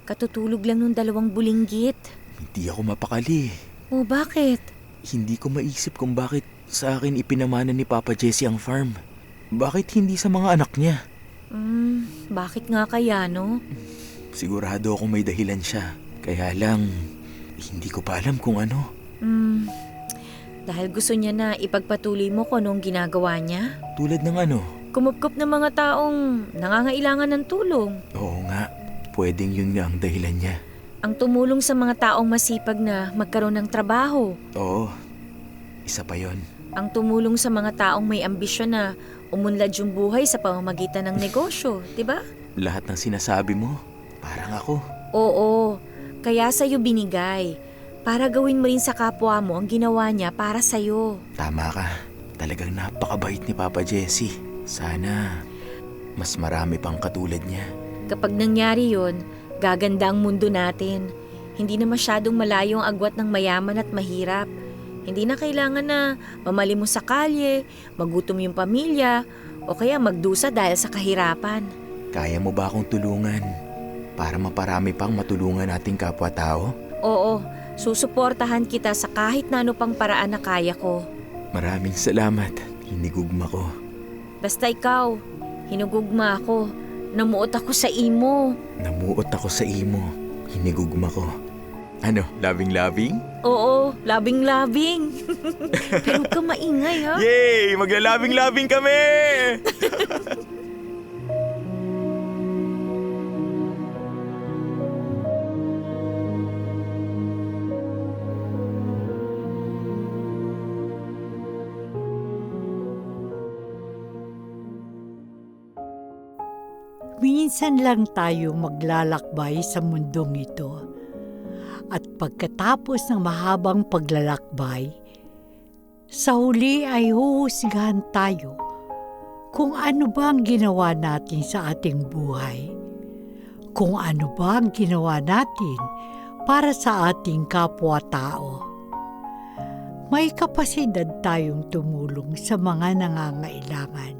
Katutulog lang nung 2 bulinggit. Hindi ako mapakali. O bakit? Hindi ko maisip kung bakit sa akin ipinamana ni Papa Jesse ang farm. Bakit hindi sa mga anak niya? Bakit nga kaya, no? Sigurado ako may dahilan siya. Kaya lang, hindi ko pa alam kung ano. Dahil gusto niya na ipagpatuloy mo kung anong ginagawa niya. Tulad ng ano? Kumupkup ng mga taong nangangailangan ng tulong. Oo nga, pwedeng yun nga ang dahilan niya. Ang tumulong sa mga taong masipag na magkaroon ng trabaho. Oo, isa pa yon. Ang tumulong sa mga taong may ambisyon na umunlad yung buhay sa pamamagitan ng negosyo, di ba? Lahat ng sinasabi mo, parang ako. Oo, kaya sa'yo binigay. Para gawin mo rin sa kapwa mo ang ginawa niya para sa'yo. Tama ka, talagang napakabait ni Papa Jesse. Sana mas marami pang katulad niya. Kapag nangyari yon, gaganda ang mundo natin. Hindi na masyadong malayo ang agwat ng mayaman at mahirap. Hindi na kailangan na mamalimos sa kalye, magutom yung pamilya, o kaya magdusa dahil sa kahirapan. Kaya mo ba akong tulungan para maparami pang matulungan nating kapwa-tao? Oo, susuportahan kita sa kahit na ano pang paraan na kaya ko. Maraming salamat, hinigugma ko. Basta ikaw, hinugugma ako. Namuot ako sa imo. Namuot ako sa imo, hinigugma ko. Ano, labing-labing? Oo, labing-labing. Pero huwag ka maingay, ha? Yay! Maglalabing-labing kami! Minsan lang tayo maglalakbay sa mundong ito. At pagkatapos ng mahabang paglalakbay, sa huli ay huhusgahan tayo kung ano ba ang ginawa natin sa ating buhay. Kung ano ba ang ginawa natin para sa ating kapwa-tao. May kapasidad tayong tumulong sa mga nangangailangan.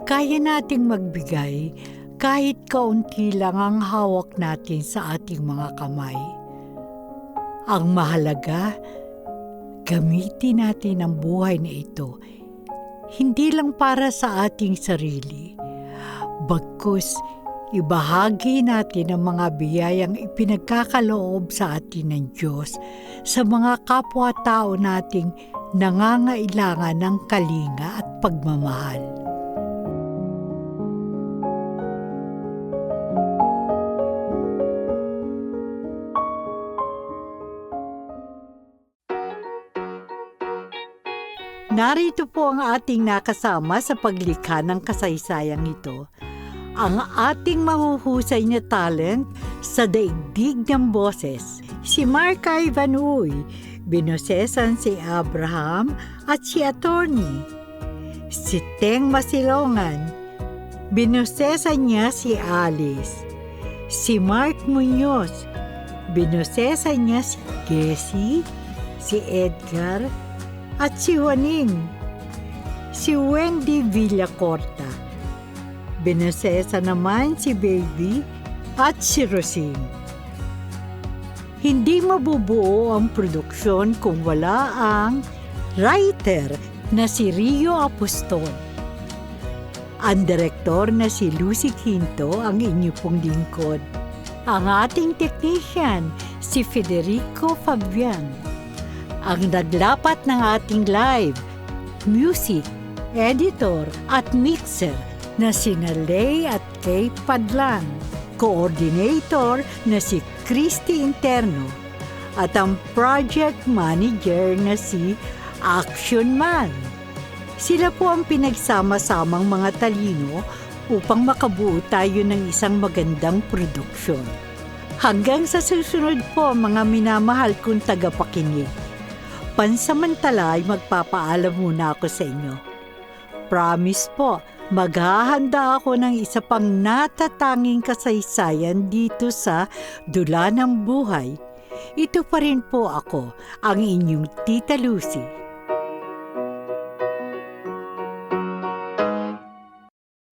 Kaya nating magbigay kahit kaunti lang ang hawak natin sa ating mga kamay. Ang mahalaga, gamitin natin ang buhay na ito, hindi lang para sa ating sarili, bagkus ibahagi natin ang mga biyayang ipinagkakaloob sa atin ng Diyos sa mga kapwa-tao nating nangangailangan ng kalinga at pagmamahal. Narito po ang ating nakasama sa paglikha ng kasaysayang ito. Ang ating mahuhusay na talent sa daigdig ng boses. Si Mark Ivan Uy, binosesan si Abraham at si Attorney. Si Teng Masilongan, binosesan niya si Alice. Si Mark Muñoz, binosesan niya si Jessie, si Edgar, at si Juaning. Si Wendy Villacorta. Binosesa naman si Baby at si Rosine. Hindi mabubuo ang produksyon kung wala ang writer na si Rio Apostol. Ang direktor na si Lucy Quinto ang inyo pong lingkod. Ang ating technician, si Federico Fabian. Ang naglapat ng ating live, music, editor at mixer na sina Lay at Kay Padlan. Coordinator na si Christy Interno. At ang project manager na si Action Man. Sila po ang pinagsama-samang mga talino upang makabuo tayo ng isang magandang produksyon. Hanggang sa susunod po mga minamahal kong tagapakinig. Pansamantala ay magpapaalam muna ako sa inyo. Promise po, maghahanda ako ng isa pang natatanging kasaysayan dito sa Dula ng Buhay. Ito pa rin po ako, ang inyong Tita Lucy.